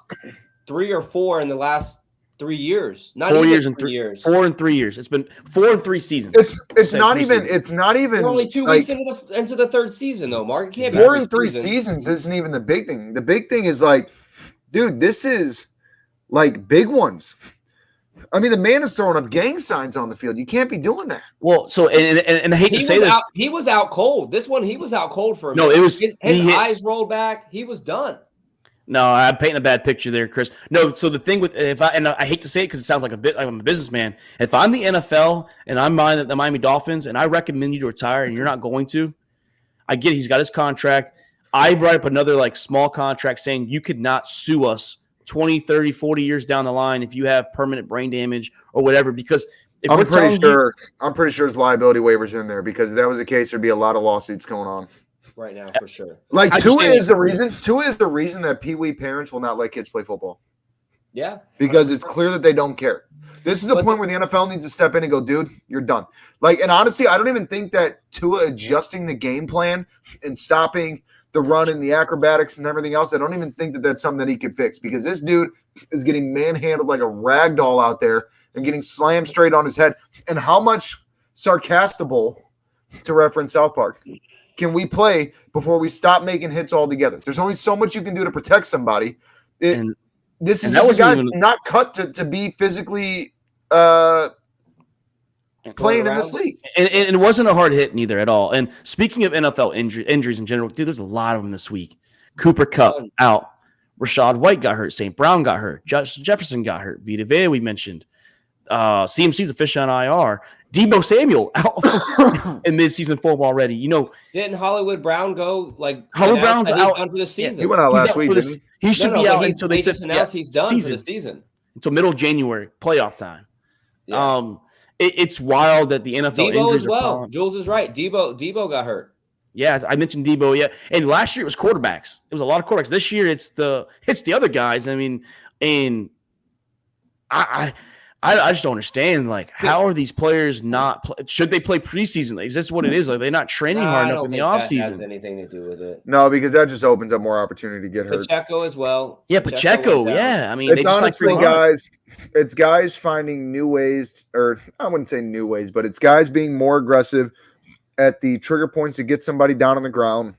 3 or 4 in the last 3 years. Not 4 even years and 3 years. 4 and 3 years. It's been 4 and 3 seasons. It's not even. It's not even. We're only 2 like, weeks into the third season, though, Mark. It can't be 4 and 3 seasons isn't even the big thing. The big thing is like, dude, this is like big ones. I mean, the man is throwing up gang signs on the field. You can't be doing that. Well, so and I hate to say this, he was out cold. This one, he was out cold for a no, minute. it was his eyes rolled back. He was done. No, I'm painting a bad picture there, Chris. No, so the thing with I hate to say it because it sounds like I'm a businessman. If I'm the NFL and I'm the Miami Dolphins and I recommend you to retire and you're not going to, I get it. He's got his contract. I write up another like small contract saying you could not sue us 20, 30, 40 years down the line if you have permanent brain damage or whatever. Because if I'm pretty sure there's liability waivers in there because if that was the case, there'd be a lot of lawsuits going on right now for sure. Like Tua is the reason that Pee Wee parents will not let kids play football. Yeah. Because it's clear that they don't care. This is the point where the NFL needs to step in and go, dude, you're done. Like, and honestly, I don't even think that Tua adjusting the game plan and stopping the run and the acrobatics and everything else, I don't even think that that's something that he could fix because this dude is getting manhandled like a rag doll out there and getting slammed straight on his head. And how much sarcastable, to reference South Park, can we play before we stop making hits altogether? There's only so much you can do to protect somebody. This is just a guy not cut to be physically playing in this league. And it wasn't a hard hit neither at all. And speaking of NFL injuries in general, dude, there's a lot of them this week. Cooper Kupp out. Rashad White got hurt. St. Brown got hurt. Justin Jefferson got hurt. Vita Vea we mentioned. CMC's a fish on IR. Debo Samuel out in midseason form already. You know, didn't Hollywood Brown go like Hollywood Brown's out for the season? Yeah, he went out last week. He should be out until they just announced he's done for the season until middle of January playoff time. Yeah. It's wild that the NFL Debo injuries as well. are Jules is right. Debo got hurt. Yeah, I mentioned Debo. Yeah, and last year it was quarterbacks. It was a lot of quarterbacks. This year it's the other guys. I mean, and I just don't understand. Like, how are these players not? Should they play preseason? Is this what it is? Like, they're not training hard enough in the offseason. That has anything to do with it? No, because that just opens up more opportunity to get hurt. Pacheco as well. Yeah, Pacheco. Yeah, I mean, it's honestly guys. It's guys finding new ways, or I wouldn't say new ways, but it's guys being more aggressive at the trigger points to get somebody down on the ground.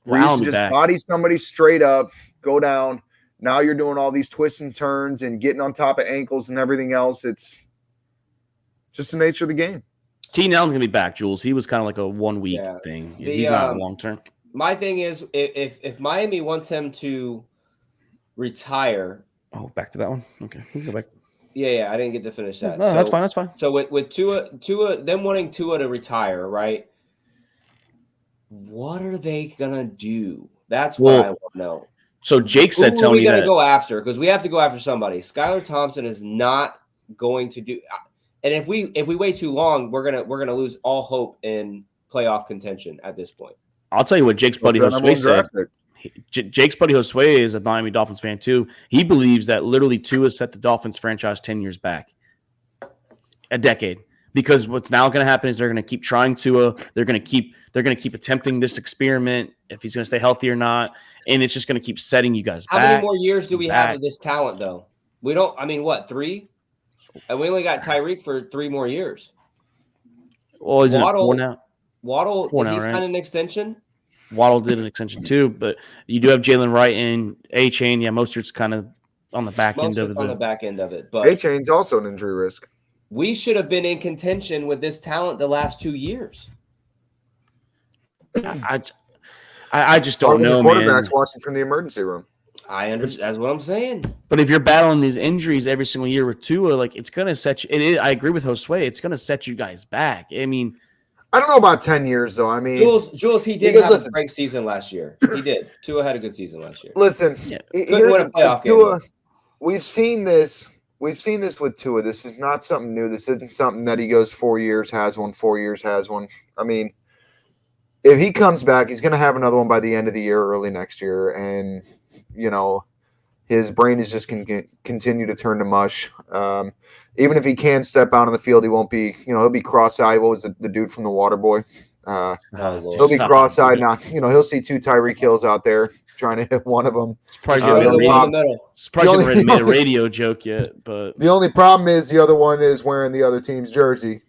Where you just body somebody straight up, go down. Now you're doing all these twists and turns and getting on top of ankles and everything else. It's just the nature of the game. Keenan Allen's going to be back, Jules. He was kind of like a 1 week thing. He's not long term. My thing is, if Miami wants him to retire. Oh, back to that one? Okay. We can go back. Yeah, I didn't get to finish that. No, that's fine. That's fine. So with Tua, them wanting Tua to retire, right? What are they going to do? That's what I want to know. So Jake said, "Who are we going to go after? Because we have to go after somebody. Skylar Thompson is not going to do. And if we wait too long, we're gonna lose all hope in playoff contention at this point." I'll tell you what Jake's buddy Josue said. Jake's buddy Josue is a Miami Dolphins fan too. He believes that literally Tua set the Dolphins franchise 10 years back, a decade. Because what's now going to happen is they're going to keep trying Tua. They're going to keep attempting this experiment if he's going to stay healthy or not, and it's just going to keep setting you guys back. How many more years do we have of this talent, though? We don't. I mean, what, 3? And we only got Tyreek for 3 more years. Well, isn't it 4 now? Waddle, did he sign an extension? Waddle did an extension too, but you do have Jalen Wright and A-Chain. Yeah, Mostert's kind of on the back end of it. On the back end of it, but A-Chain's also an injury risk. We should have been in contention with this talent the last 2 years. I just don't know, man. Quarterbacks watching from the emergency room. I understand. That's what I'm saying. But if you're battling these injuries every single year with Tua, like it's going to set you. I agree with Josue. It's going to set you guys back. I mean, I don't know about 10 years though. I mean, Jules, he did have a great season last year. He did. Tua had a good season last year. Listen, couldn't win a playoff game. Tua, we've seen this. We've seen this with Tua. This is not something new. This isn't something that he goes 4 years, has one, 4 years, has one. I mean, if he comes back, he's going to have another one by the end of the year, early next year. And, you know, his brain is just going to continue to turn to mush. Even if he can step out on the field, he won't be, he'll be cross-eyed. What was the dude from the Water Boy? He'll be cross-eyed now. He'll see 2 Tyreek Hills out there. trying to hit one of them. Surprised Throw you the one in the haven't middle. made a radio joke yet, but The only problem is the other one is wearing the other team's jersey.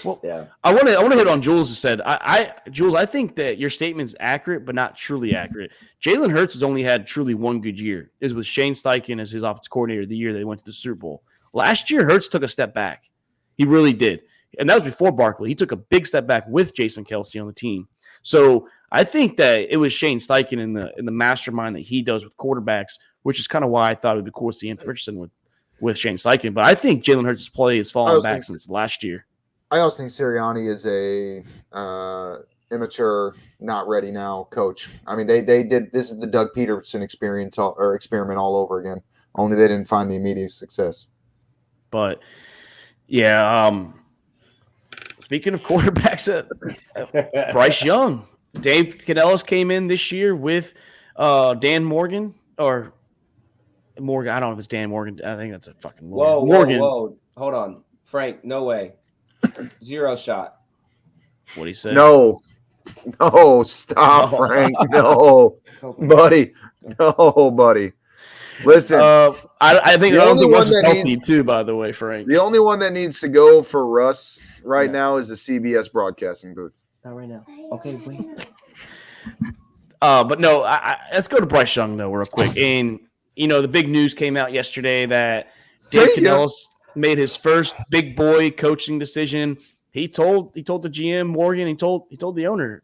well, Yeah. I want to hit on Jules' said. Jules, I think that your statement's accurate, but not truly accurate. Jalen Hurts has only had truly one good year. It was with Shane Steichen as his offensive coordinator the year they went to the Super Bowl. Last year, Hurts took a step back. He really did. And that was before Barkley. He took a big step back with Jason Kelce on the team. So I think that it was Shane Steichen in the mastermind that he does with quarterbacks, which is kind of why I thought it would be cool to see Anthony Richardson with Shane Steichen. But I think Jalen Hurts' play has fallen back since last year. I also think Sirianni is a immature, not ready now coach. I mean, they did this is the Doug Peterson experiment all over again. Only they didn't find the immediate success. But yeah, speaking of quarterbacks, Bryce Young, Dave Canellis came in this year with Dan Morgan or Morgan. I don't know if it's Dan Morgan. I think that's a fucking Morgan. Whoa. Hold on. Frank, no way. 0 shot. What he said? No, stop, No. Frank. No, buddy. No, buddy. Listen, I think the only Russ one is that healthy needs- too. By the way, Frank. the only one that needs to go for Russ right now is the CBS broadcasting booth. Not right now. Okay, wait. But no, let's go to Bryce Young though, real quick. And the big news came out yesterday that Dave Canellis made his first big boy coaching decision. He told the GM Morgan, he told the owner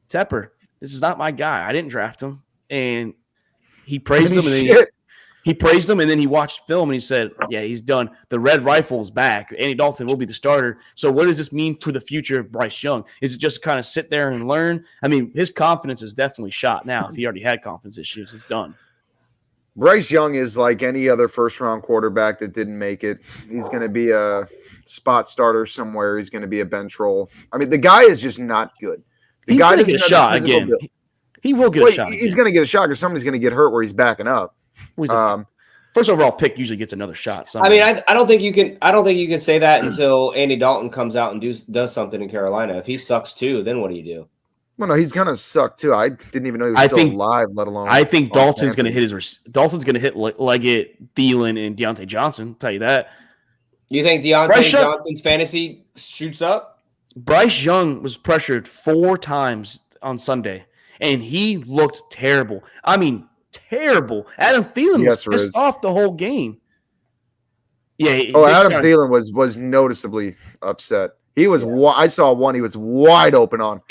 Tepper, this is not my guy. I didn't draft him, and he praised him. And then he praised him, and then he watched film and he said, "Yeah, he's done. The Red Rifle's back. Andy Dalton will be the starter." So, what does this mean for the future of Bryce Young? Is it just kind of sit there and learn? I mean, his confidence is definitely shot now. If he already had confidence issues, it's done. Bryce Young is like any other first-round quarterback that didn't make it. He's going to be a spot starter somewhere. He's going to be a bench role. I mean, the guy is just not good. He's going to get a shot again. He will get a shot. He's going to get a shot because somebody's going to get hurt where he's backing up. First overall pick usually gets another shot. Somewhere. I mean, I don't think you can say that until Andy Dalton comes out and does something in Carolina. If he sucks too, then what do you do? Well, no, he's gonna suck too. I didn't even know he was still alive, let alone. I think Dalton's gonna hit Leggett, Thielen, and Deontay Johnson. I'll tell you that. You think Deontay Johnson's fantasy shoots up? Bryce Young was pressured 4 times on Sunday, and he looked terrible. I mean, terrible. Adam Thielen was pissed off the whole game. Yeah. Adam Thielen was noticeably upset. He was. Yeah. I saw one. He was wide open on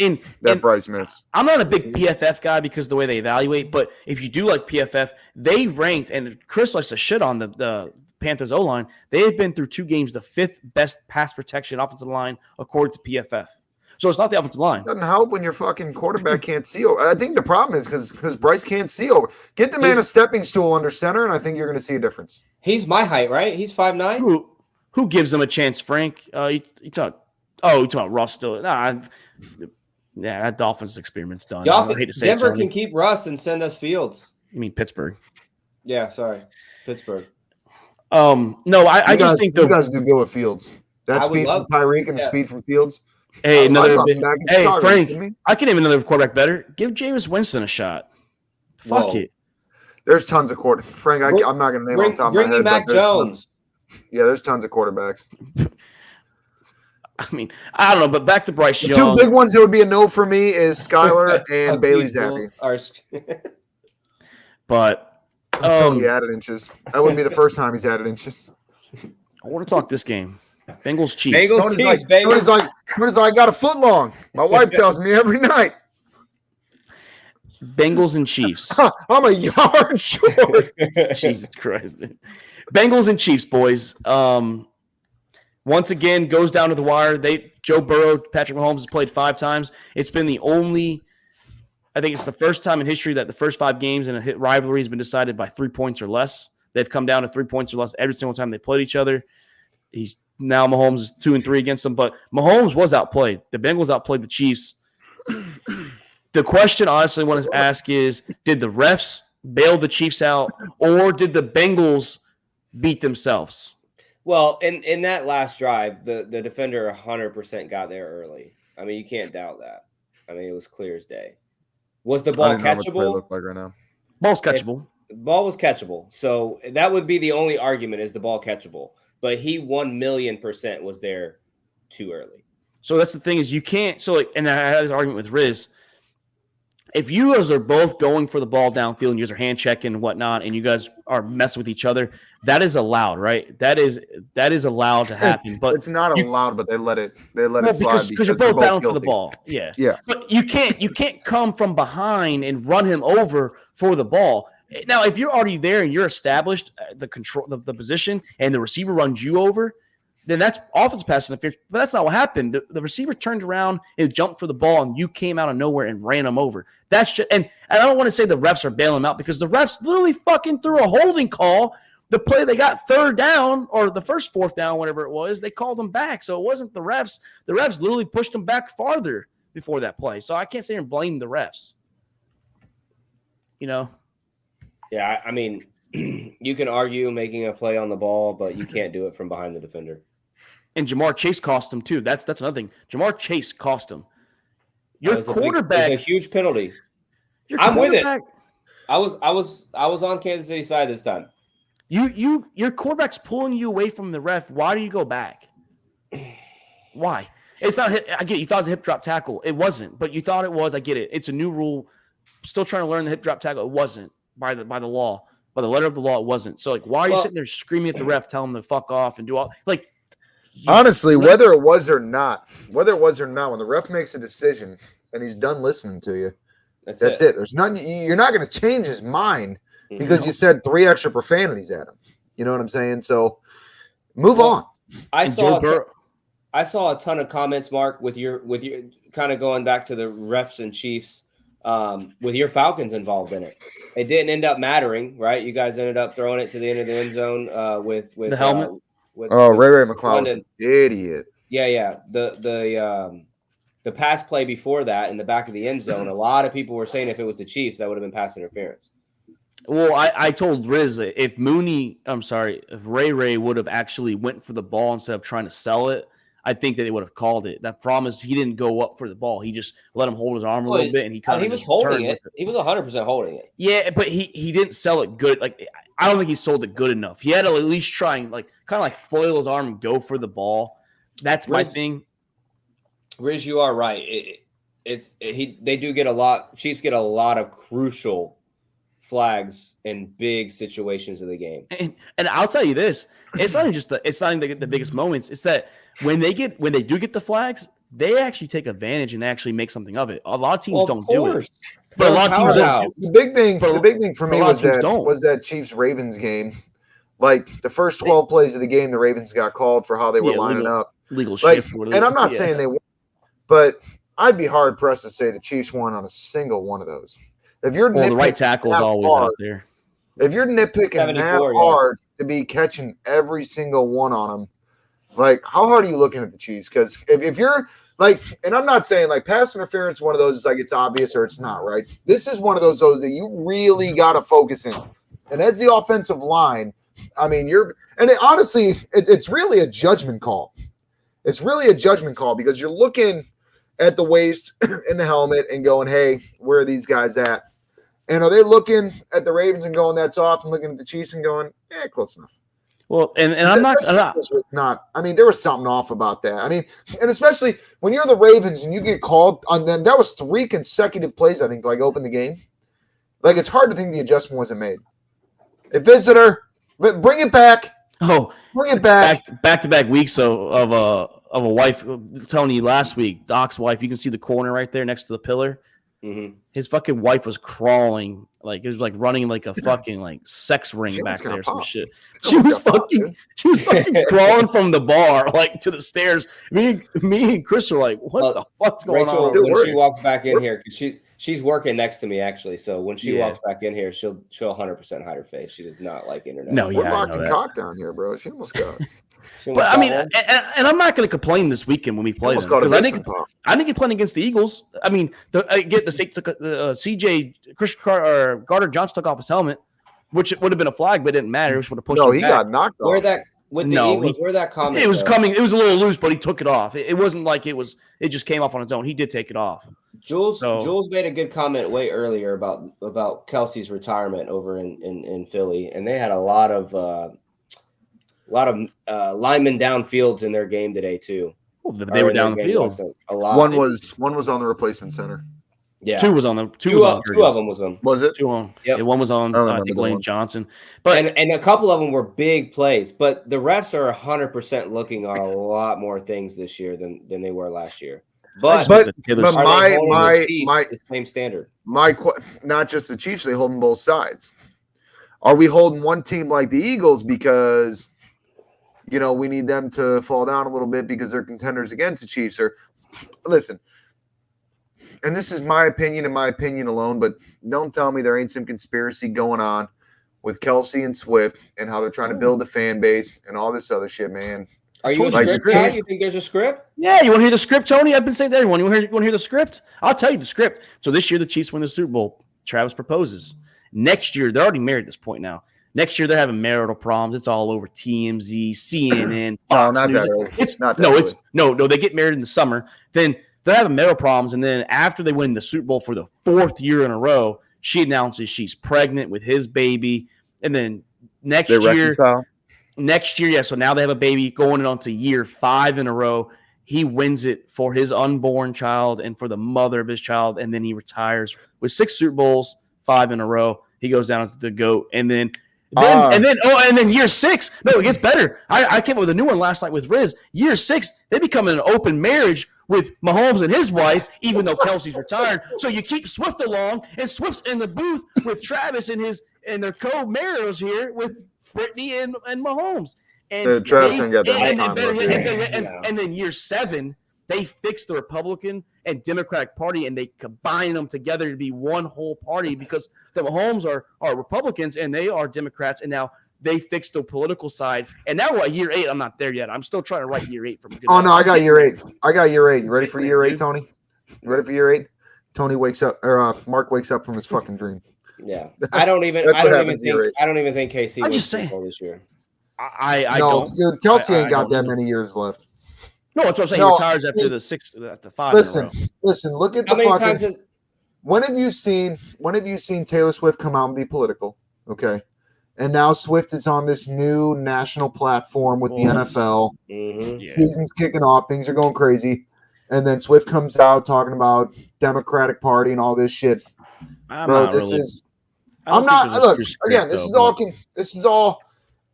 that Bryce missed. I'm not a big PFF guy because of the way they evaluate, but if you do like PFF, they ranked, and Chris likes to shit on the Panthers O-line. They have been through 2 games the 5th best pass protection offensive line according to PFF. So it's not the offensive line. Doesn't help when your fucking quarterback can't see over. I think the problem is because Bryce can't see over. Get the man a stepping stool under center, and I think you're going to see a difference. He's my height, right? He's 5'9". Who gives him a chance, Frank? You talk about Russ still. Nah, that Dolphins experiment's done. I hate to say Denver can keep Russ and send us Fields. You mean Pittsburgh? Yeah, sorry, Pittsburgh. No, I just think you guys do go with Fields. That speed from Tyreek and the speed from Fields. Hey, Frank, I can name another quarterback better. Give Jameis Winston a shot. Fuck it. There's tons of quarterbacks. Frank, I'm not going to name on top of my head. Bring me Mac Jones. Yeah, there's tons of quarterbacks. I mean, I don't know, but back to Bryce Young. The 2 big ones that would be a no for me is Skyler and Bailey Zappi. But until he added inches. That wouldn't be the first time he's added inches. I want to talk this game. Bengals Chiefs. Bengals Chiefs, baby. Tony's like, I got a foot long. My wife tells me every night. Bengals and Chiefs. I'm a yard short. Jesus Christ. Dude. Bengals and Chiefs, boys. Once again, goes down to the wire. Joe Burrow, Patrick Mahomes has played 5 times. It's been I think it's the first time in history that the first 5 games in a hit rivalry has been decided by 3 points or less. They've come down to 3 points or less every single time they played each other. Now Mahomes is 2-3 against them, but Mahomes was outplayed. The Bengals outplayed the Chiefs. The question honestly I want to ask is, did the refs bail the Chiefs out, or did the Bengals beat themselves? Well, in that last drive, the defender 100% got there early. I mean, you can't doubt that. I mean, it was clear as day. Was the ball catchable? Look like right now. Ball's catchable. Ball was catchable. So that would be the only argument is the ball catchable. But he 1,000,000% was there too early. So that's the thing is you can't. So and I had this argument with Riz. If you guys are both going for the ball downfield and you guys are hand checking and whatnot, and you guys are messing with each other, that is allowed, right? That is allowed to happen. But it's not allowed, but they let it slide because you're both bound for the ball. Yeah. But you can't come from behind and run him over for the ball. Now, if you're already there and you're established the position, and the receiver runs you over, then that's offensive pass interference. But that's not what happened. The receiver turned around and jumped for the ball, and you came out of nowhere and ran him over. That's just, and I don't want to say the refs are bailing him out because the refs literally fucking threw a holding call. The play they got third down or the first fourth down, whatever it was, they called them back. So it wasn't the refs. The refs literally pushed them back farther before that play. So I can't sit here and blame the refs. You know? Yeah, I mean, you can argue making a play on the ball, but you can't do it from behind the defender. And Jamar Chase cost him too. That's another thing. Jamar Chase cost him. Your quarterback, a huge penalty. I'm with it. I was on Kansas City side this time. Your quarterback's pulling you away from the ref. Why do you go back? Why? It's not. I get it. You thought it was a hip drop tackle. It wasn't, but you thought it was. I get it. It's a new rule. Still trying to learn the hip drop tackle. It wasn't by the law, by the letter of the law. It wasn't. So why are you sitting there screaming at the ref, telling him to fuck off and do all honestly, whether it was or not, when the ref makes a decision and he's done listening to you, that's it. There's nothing. You're not going to change his mind because you said 3 extra profanities at him. You know what I'm saying? So move on. I saw a ton of comments, Mark, with your kind of going back to the refs and Chiefs, with your Falcons involved in it. It didn't end up mattering, right? You guys ended up throwing it to the end of the end zone with the helmet. Ray McCloud was an idiot. Yeah. The pass play before that in the back of the end zone, a lot of people were saying if it was the Chiefs, that would have been pass interference. Well, I told Riz that if Ray would have actually went for the ball instead of trying to sell it, I think that they would have called it. That problem is he didn't go up for the ball. He just let him hold his arm a little bit, and he was holding it. He was 100% holding it. Yeah, but he didn't sell it good. Like I don't think he sold it good enough. He had to at least try and kind of foil his arm and go for the ball. That's my thing. Riz, you are right. They do get a lot. Chiefs get a lot of crucial flags in big situations of the game. And I'll tell you this: it's not even the biggest moments. It's that when they do get the flags, they actually take advantage and actually make something of it. A lot of teams don't do it, but a lot of teams don't. The big thing for me was that Chiefs Ravens game. Like the first 12 plays of the game, the Ravens got called for how they were lining up. Legal shift. And I'm not saying they won, but I'd be hard pressed to say the Chiefs won on a single one of those. If you're the right tackle is always out there. If you're nitpicking that hard to be catching every single one on them, like how hard are you looking at the Chiefs? Because if you're like, and I'm not saying like pass interference, one of those is like it's obvious or it's not, right? This is one of those that you really got to focus in. And as the offensive line, I mean, honestly, it's really a judgment call. It's really a judgment call because you're looking at the waist and the helmet and going, hey, where are these guys at? And are they looking at the Ravens and going, that's off, and looking at the Chiefs and going, close enough. Well, and I'm not. I mean, there was something off about that. I mean, and especially when you're the Ravens and you get called on them, that was 3 consecutive plays, I think, like open the game. Like, it's hard to think the adjustment wasn't made. A visitor, bring it back. Oh, bring it back. Back-to-back weeks of a wife. Telling you last week, Doc's wife. You can see the corner right there next to the pillar. Mm-hmm. His fucking wife was crawling, like it was like running like a fucking like sex ring back there, some shit. She was fucking crawling from the bar like to the stairs. Me and Chris were like, "What the fuck's going on?" When she walks back in here, because she's working next to me actually. So when she walks back in here, she'll 100% hide her face. She does not like internet. No, we're locked and cocked down here, bro. She almost got. But I mean, and I'm not going to complain this weekend when we play them because I think you're playing against the Eagles. I mean, I get the CJ Christian Gardner Johnson took off his helmet, which would have been a flag, but it didn't matter. It would have pushed. No, he got knocked off. Where that comment? It was coming. It was a little loose, but he took it off. It wasn't like it was. It just came off on its own. He did take it off. Jules made a good comment way earlier about Kelsey's retirement over in Philly, and they had a lot of linemen downfields in their game today too. Well, they were down the field. A lot. One was on the replacement center. Yeah, two was on the two of them was them. Was it? Two on. Yep. Yeah, one was on. I think Lane Johnson. But and a couple of them were big plays. But the refs are 100% looking on a lot more things this year than they were last year. But my the same standard. Not just the Chiefs, they hold them both sides. Are we holding one team like the Eagles because we need them to fall down a little bit because they're contenders against the Chiefs? Or listen, and this is my opinion and my opinion alone, but don't tell me there ain't some conspiracy going on with Kelsey and Swift and how they're trying to build a fan base and all this other shit, man. Are you a script guy? You think there's a script? Yeah, you want to hear the script, Tony? I've been saying to everyone. You want to hear the script? I'll tell you the script. So this year, the Chiefs win the Super Bowl. Travis proposes. Next year, they're already married at this point now. Next year, they're having marital problems. It's all over TMZ, CNN, Fox not News. that early. It's not that early. No. They get married in the summer. Then they're having marital problems, and then after they win the Super Bowl for the 4th year in a row, she announces she's pregnant with his baby, and then next year. Yeah, so now they have a baby going on to year 5 in a row. He wins it for his unborn child and for the mother of his child, and then he retires with 6 Super Bowls, 5 in a row. He goes down as the GOAT, and then year 6. No, it gets better. I came up with a new one last night with Riz. Year 6, they become an open marriage with Mahomes and his wife, even though Kelsey's retired. So you keep Swift along, and Swift's in the booth with Travis and their co-marital here with Brittany and Mahomes. And Travis ain't got that and then year 7, they fix the Republican and Democratic Party, and they combine them together to be one whole party because the Mahomes are Republicans and they are Democrats, and now they fixed the political side. And now we're at year 8. I'm not there yet. I'm still trying to write year 8 from good. Oh no, I got year 8. You ready for year 8, Tony? You ready for year 8? Tony wakes up, or Mark wakes up from his fucking dream. Yeah, I don't even think KC. I'm just saying this year. I don't. Dude, Kelsey ain't got that many years left. No, that's what I'm saying. He retires after the 6, at the 5. Listen. Look at the fucking. When have you seen Taylor Swift come out and be political? Okay, and now Swift is on this new national platform with the NFL. Mm-hmm. Season's kicking off. Things are going crazy, and then Swift comes out talking about Democratic Party and all this shit. I'm not. Look, again, this is all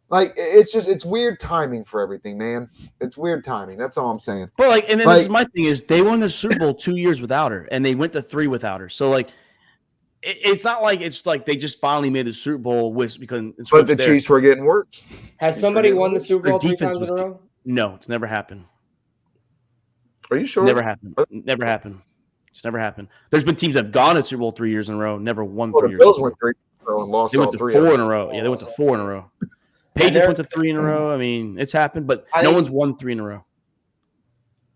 like it's weird timing for everything, man. It's weird timing. That's all I'm saying. But this is my thing is they won the Super Bowl 2 years without her, and they went to 3 without her. So it's not like it's like they just finally made the Super Bowl But the Chiefs were getting worse. Has somebody won the Super Bowl 3 times in a row? No, it's never happened. Are you sure? Never happened. Never happened. It's never happened. There's been teams that have gone to Super Bowl 3 years in a row, never won 3 years. The Bills went 3 in a row and lost. They went to 4 in a row. Yeah, they went to 4 in a row. Patriots went to 3 in a row. I mean, it's happened, but no one's won 3 in a row.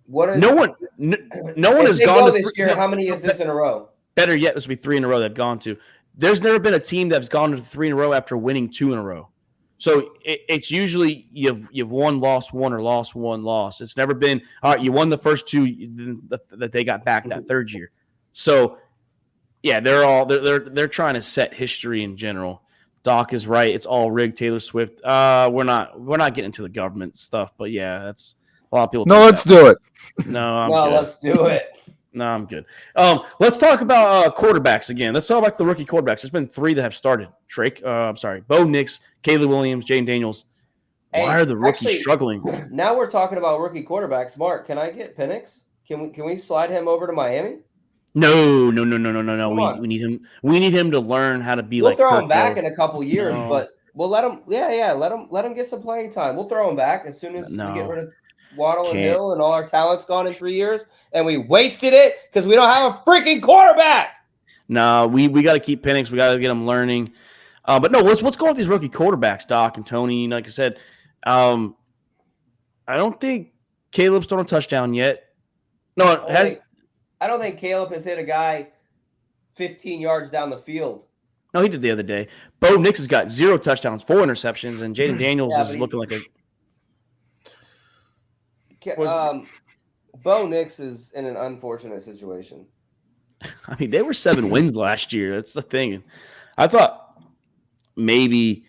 No one has gone to this year. How many is this in a row? Better yet, this will be 3 in a row they've gone to. There's never been a team that's gone to 3 in a row after winning 2 in a row. So it's usually you've won, lost 1, or lost 1, lost. It's never been all right. You won the first 2 that they got back that 3rd year. So yeah, they're trying to set history in general. Doc is right. It's all rigged. Taylor Swift. We're not getting into the government stuff, but yeah, that's a lot of people. No, let's do it. No, let's do it. No, I'm good. Let's talk about quarterbacks again. Let's talk about the rookie quarterbacks. There's been 3 that have started. Bo Nix, Caleb Williams, Jaden Daniels. Why are the rookies struggling? Now we're talking about rookie quarterbacks. Mark, can I get Penix? Can we slide him over to Miami? No. We need him. We need him to learn how to be we'll like. We'll throw Kirk him back Hill. in a couple years, but we'll let him. Yeah. Let him get some playing time. We'll throw him back as soon as we get rid of Waddle and Hill and all our talent's gone in 3 years, and we wasted it because we don't have a freaking quarterback. No, we got to keep Penix. We got to get him learning. But no, what's going on with these rookie quarterbacks, Doc and Tony? Like I said, I don't think Caleb's thrown a touchdown yet. No, I don't think Caleb has hit a guy 15 yards down the field. No, he did the other day. Bo Nix has got 0 touchdowns, 4 interceptions, and Jaden Daniels is looking like a. Bo Nix is in an unfortunate situation. I mean, they were 7 wins last year. That's the thing. I thought maybe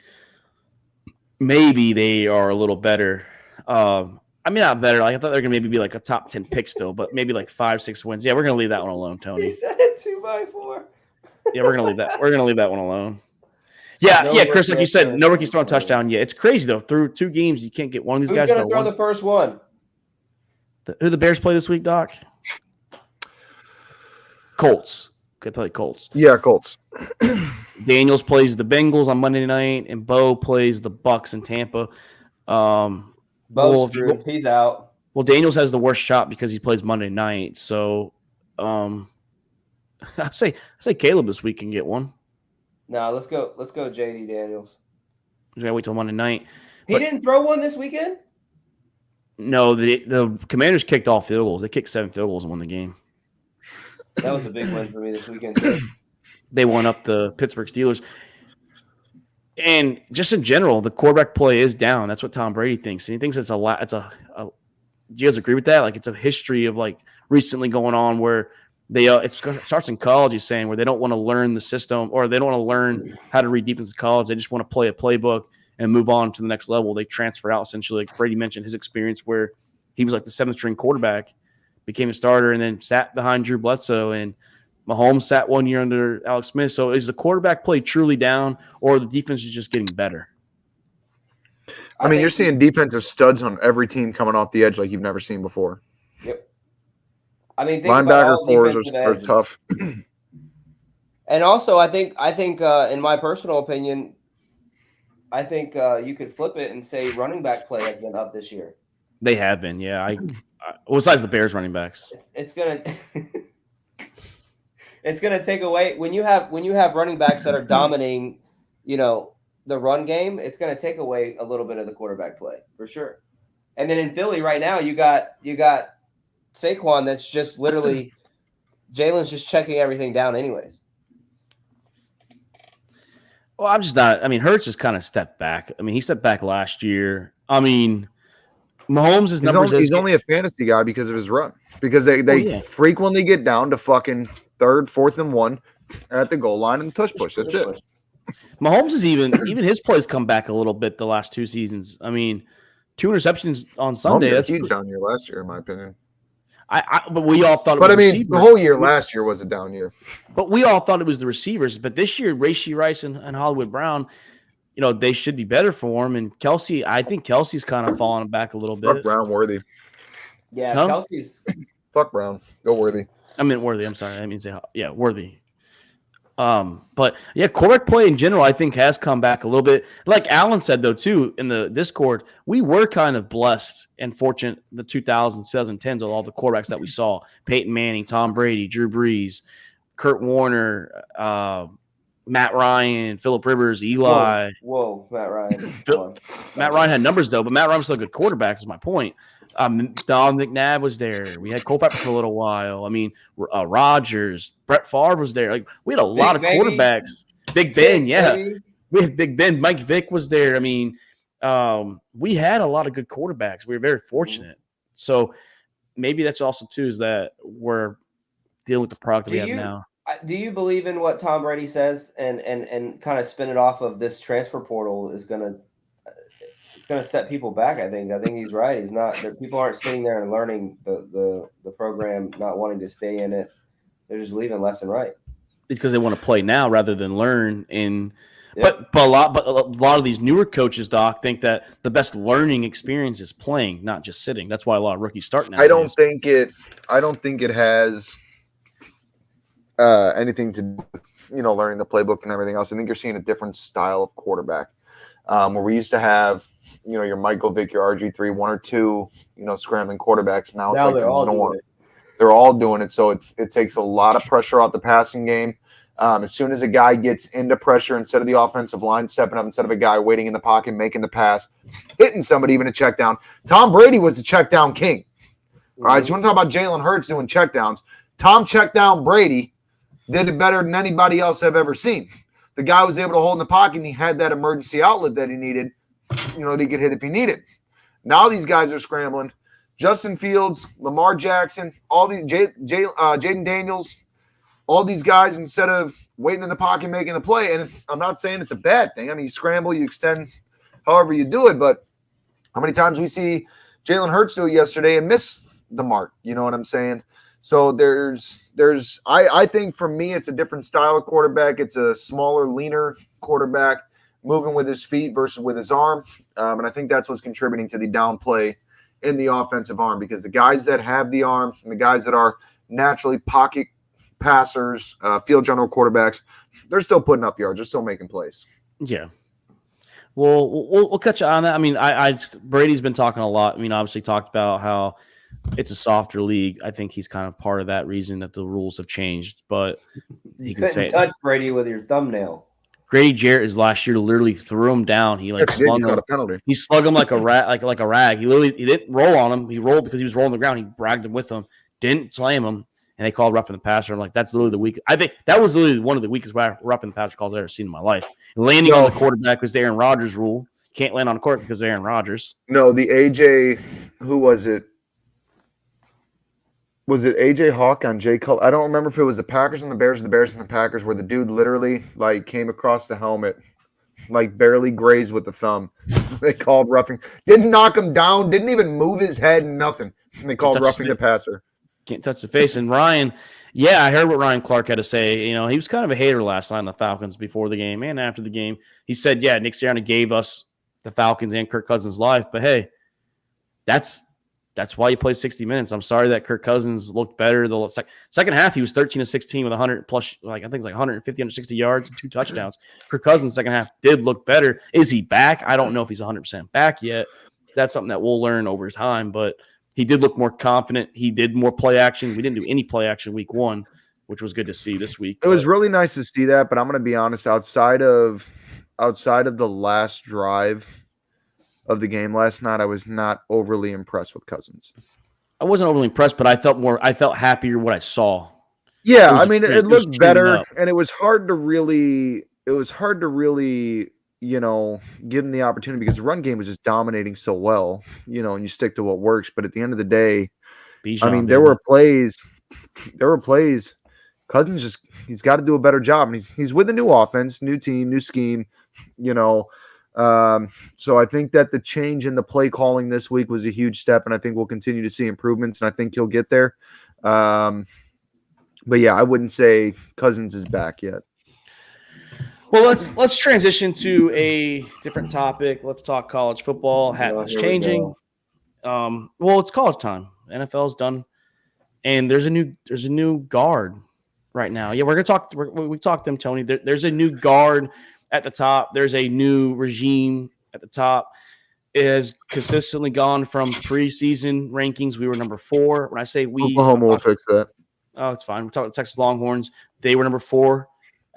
they are a little better. I mean, not better. Like I thought they were gonna maybe be like a top 10 pick still, but maybe like 5-6 wins. Yeah, we're gonna leave that one alone, Tony. He said it 2x4. Yeah, we're gonna leave that. We're gonna leave that one alone. Yeah, Chris, like you said, no rookie's throwing a touchdown yet. It's crazy though. Through 2 games, you can't get one of these guys. Who's gonna throw the first one? Who the Bears play this week, Doc? Colts. Could play Colts. Yeah, Colts. Daniels plays the Bengals on Monday night, and Bo plays the Bucks in Tampa. Bo's screwed. He's out. Well, Daniels has the worst shot because he plays Monday night. So, I say Caleb this week can get one. No, let's go. JD Daniels. We gotta wait till Monday night. He didn't throw one this weekend. No, the Commanders kicked all field goals. They kicked 7 field goals and won the game. That was a big win for me this weekend too. They won up the Pittsburgh Steelers. And just in general, the quarterback play is down. That's what Tom Brady thinks. And he thinks it's a lot. Do you guys agree with that? Like it's a history of like recently going on where it starts in college. He's saying where they don't want to learn the system or they don't want to learn how to read defense in college. They just want to play a playbook and move on to the next level. They transfer out essentially. Like Brady mentioned his experience where he was like the 7th string quarterback, became a starter, and then sat behind Drew Bledsoe. And Mahomes sat 1 year under Alex Smith. So is the quarterback play truly down or the defense is just getting better? I mean, you're seeing defensive studs on every team coming off the edge like you've never seen before. Yep. I mean, linebacker cores are tough. And also, I think, in my personal opinion, I think you could flip it and say running back play has been up this year. They have been, yeah. Besides the Bears running backs, it's gonna it's gonna take away when you have running backs that are dominating, the run game. It's gonna take away a little bit of the quarterback play for sure. And then in Philly right now, you got Saquon. That's just literally Jalen's just checking everything down, anyways. Well, I'm just not. I mean, Hurts just kind of stepped back. I mean, he stepped back last year. I mean, Mahomes' numbers. He's only a fantasy guy because of his run. Because they frequently get down to fucking 3rd, 4th, and 1 at the goal line and touch push. That's it. Mahomes is even his plays come back a little bit the last 2 seasons. I mean, 2 interceptions on Sunday. That's a huge down year last year, in my opinion. But we all thought. But I mean, the whole year last year was a down year. But we all thought it was the receivers. But this year, Rashee Rice and Hollywood Brown, they should be better for him. And Kelsey, I think Kelsey's kind of falling back a little bit. Fuck Brown, Worthy. Yeah, huh? Kelsey's. Fuck Brown, go Worthy. I meant Worthy. I'm sorry. I mean say Worthy. But yeah, quarterback play in general, I think has come back a little bit. Like Alan said though, too, in the Discord, we were kind of blessed and fortunate the 2000s, 2010s with all the quarterbacks that we saw: Peyton Manning, Tom Brady, Drew Brees, Kurt Warner, Matt Ryan, Phillip Rivers, Eli. Whoa, Matt Ryan. Matt Ryan had numbers though, but Matt Ryan was still a good quarterback. Is my point. Don McNabb was there. We had Culpepper for a little while. I mean, Rodgers, Brett Favre was there. Like we had a lot of quarterbacks. Big Ben, yeah. We had Big Ben. Mike Vick was there. I mean, we had a lot of good quarterbacks. We were very fortunate. So maybe that's also too is that we're dealing with the product that we have now. Do you believe in what Tom Brady says and kind of spin it off of this transfer portal is going to set people back? I think he's right. He's not. People aren't sitting there and learning the program, not wanting to stay in it. They're just leaving left and right. It's because they want to play now rather than learn. But a lot of these newer coaches, Doc, think that the best learning experience is playing, not just sitting. That's why a lot of rookies start now. I don't think it has anything to do with, learning the playbook and everything else. I think you're seeing a different style of quarterback. Where we used to have, your Michael Vick, your RG3, 1 or 2, scrambling quarterbacks. Now it's like the norm. They're all doing it. So it takes a lot of pressure out the passing game. As soon as a guy gets into pressure, instead of the offensive line stepping up, instead of a guy waiting in the pocket, making the pass, hitting somebody, even a check down. Tom Brady was the check down king. All right. So you want to talk about Jalen Hurts doing check downs. Tom checked down Brady, did it better than anybody else I've ever seen. The guy was able to hold in the pocket, and he had that emergency outlet that he needed, that he could hit if he needed. Now these guys are scrambling. Justin Fields, Lamar Jackson, all these Jaden Daniels, all these guys, instead of waiting in the pocket making the play, and I'm not saying it's a bad thing. I mean, you scramble, you extend, however you do it, but how many times we see Jalen Hurts do it yesterday and miss the mark? You know what I'm saying? So I think for me, it's a different style of quarterback. It's a smaller, leaner quarterback, moving with his feet versus with his arm. And I think that's what's contributing to the downplay in the offensive arm, because the guys that have the arm and the guys that are naturally pocket passers, field general quarterbacks, they're still putting up yards. They're still making plays. Yeah. Well, we'll catch you on that. I mean, Brady's been talking a lot. I mean, obviously talked about how it's a softer league. I think he's kind of part of that reason that the rules have changed. But you couldn't touch Brady with your thumbnail. Grady Jarrett is last year literally threw him down. He slung him. He slugged him like a rat, like a rag. He didn't roll on him. He rolled because he was rolling the ground. He bragged him with him. Didn't slam him, and they called roughing the passer. I'm like, that's literally the weakest. I think that was literally one of the weakest roughing the passer calls I've ever seen in my life. And landing on the quarterback was the Aaron Rodgers rule. You can't land on a quarterback because of Aaron Rodgers. No, the AJ. Who was it? Was it AJ Hawk on J. Cole? I don't remember if it was the Packers and the Bears or the Bears and the Packers, where the dude literally came across the helmet, barely grazed with the thumb. They called roughing. Didn't knock him down. Didn't even move his head. Nothing. And they called roughing the passer. Can't touch the face. And Ryan, I heard what Ryan Clark had to say. You know, he was kind of a hater last night on the Falcons before the game and after the game. He said, Nick Sirianni gave us the Falcons and Kirk Cousins' life, but hey, that's why you play 60 minutes. I'm sorry that Kirk Cousins looked better. The second half, he was 13 of 16 with 100 plus, I think it's 150, 160 yards and 2 touchdowns. Kirk Cousins, second half, did look better. Is he back? I don't know if he's 100% back yet. That's something that we'll learn over time, but he did look more confident. He did more play action. We didn't do any play action week 1, which was good to see this week. It was really nice to see that, but I'm going to be honest, outside of the last drive of the game last night, I was not overly impressed with Cousins. I wasn't overly impressed, but I felt happier what I saw. Yeah, it looked better, and it was hard to really, give him the opportunity because the run game was just dominating so well, and you stick to what works. But at the end of the day, there were plays. Cousins he's got to do a better job, and he's with a new offense, new team, new scheme, So I think that the change in the play calling this week was a huge step, and I think we'll continue to see improvements, and I think he'll get there. But yeah, I wouldn't say Cousins is back yet. Well, let's transition to a different topic. Let's talk college football. Is changing. Well, it's college time. NFL's done, and there's a new guard right now. Yeah, we're gonna talk. We talked to them, Tony. There's a new guard at the top. There's a new regime at the top. It has consistently gone from preseason rankings. We were number 4. When I say we, Oklahoma will fix that. Oh, it's fine. We're talking Texas Longhorns. They were number 4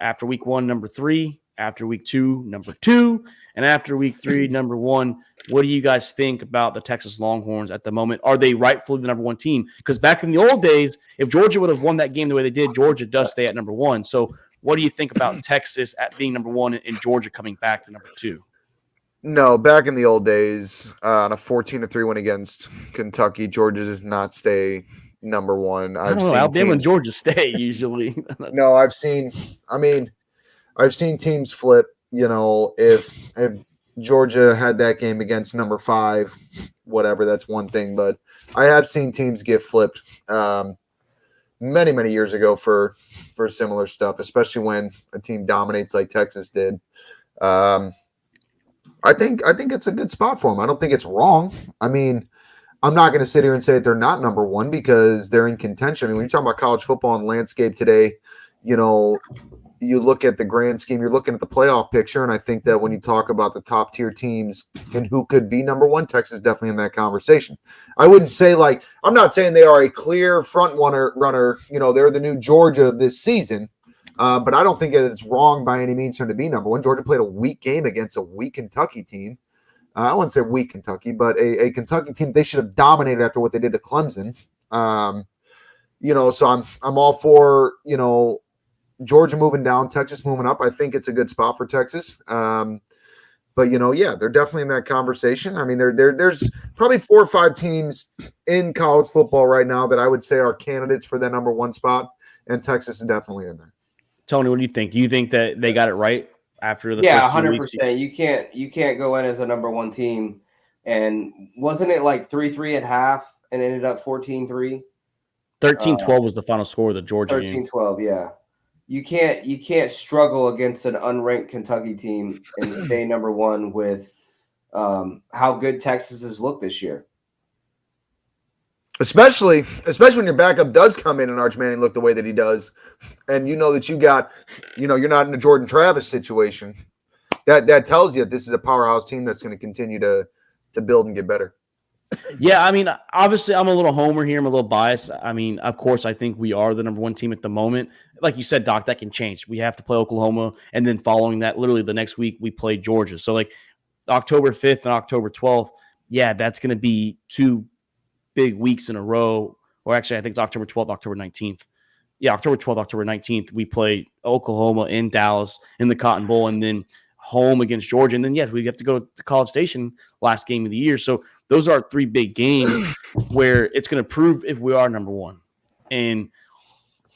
after week 1, number 3 after week 2, number 2, and after week 3, number 1. What do you guys think about the Texas Longhorns at the moment? Are they rightfully the number 1 team? Because back in the old days, if Georgia would have won that game the way they did, Georgia does stay at number 1. So what do you think about Texas at being number 1 and Georgia coming back to number 2? No, back in the old days, on a 14-3 win against Kentucky, Georgia does not stay number 1. I don't know. Alabama and Georgia stay usually. No, I've seen teams flip. If Georgia had that game against number 5, whatever, that's one thing. But I have seen teams get flipped many, many years ago for similar stuff, especially when a team dominates like Texas did. I think it's a good spot for them. I don't think it's wrong. I'm not going to sit here and say that they're not number 1 because they're in contention. When you're talking about college football and landscape today, you look at the grand scheme, you're looking at the playoff picture, and I think that when you talk about the top tier teams and who could be number 1, Texas is definitely in that conversation. I wouldn't say I'm not saying they are a clear front runner. They're the new Georgia this season, but I don't think that it's wrong by any means for them to be number 1. Georgia played a weak game against a weak Kentucky team. I wouldn't say weak Kentucky, but a Kentucky team they should have dominated after what they did to Clemson. So I'm all for Georgia moving down, Texas moving up. I think it's a good spot for Texas. But they're definitely in that conversation. There's probably 4 or 5 teams in college football right now that I would say are candidates for that number 1 spot. and Texas is definitely in there. Tony, what do you think? Do you think that they got it right after the Yeah, first few weeks? 100%. You can't go in as a number one team. And wasn't it like 3-3 at half and ended up 14-3? 13-12 was the final score of the Georgia game. 13-12, yeah. You can't struggle against an unranked Kentucky team and stay number one with how good Texas has looked this year. Especially when your backup does come in and Arch Manning look the way that he does, and you know that you're not in a Jordan Travis situation. That tells you that this is a powerhouse team that's going to continue to build and get better. Yeah, I mean, obviously, I'm a little homer here. I'm a little biased. I mean, of course, I think we are the number one team at the moment. Like you said, Doc, that can change. We have to play Oklahoma, and then following that, literally the next week, we play Georgia. So, like, October 5th and October 12th, yeah, that's going to be 2 big weeks in a row. Or actually, I think it's October 12th, October 19th. Yeah, October 12th, October 19th, we play Oklahoma in Dallas in the Cotton Bowl, and then home against Georgia. And then, yes, we have to go to College Station last game of the year. So those are 3 big games where it's going to prove if we are number one. And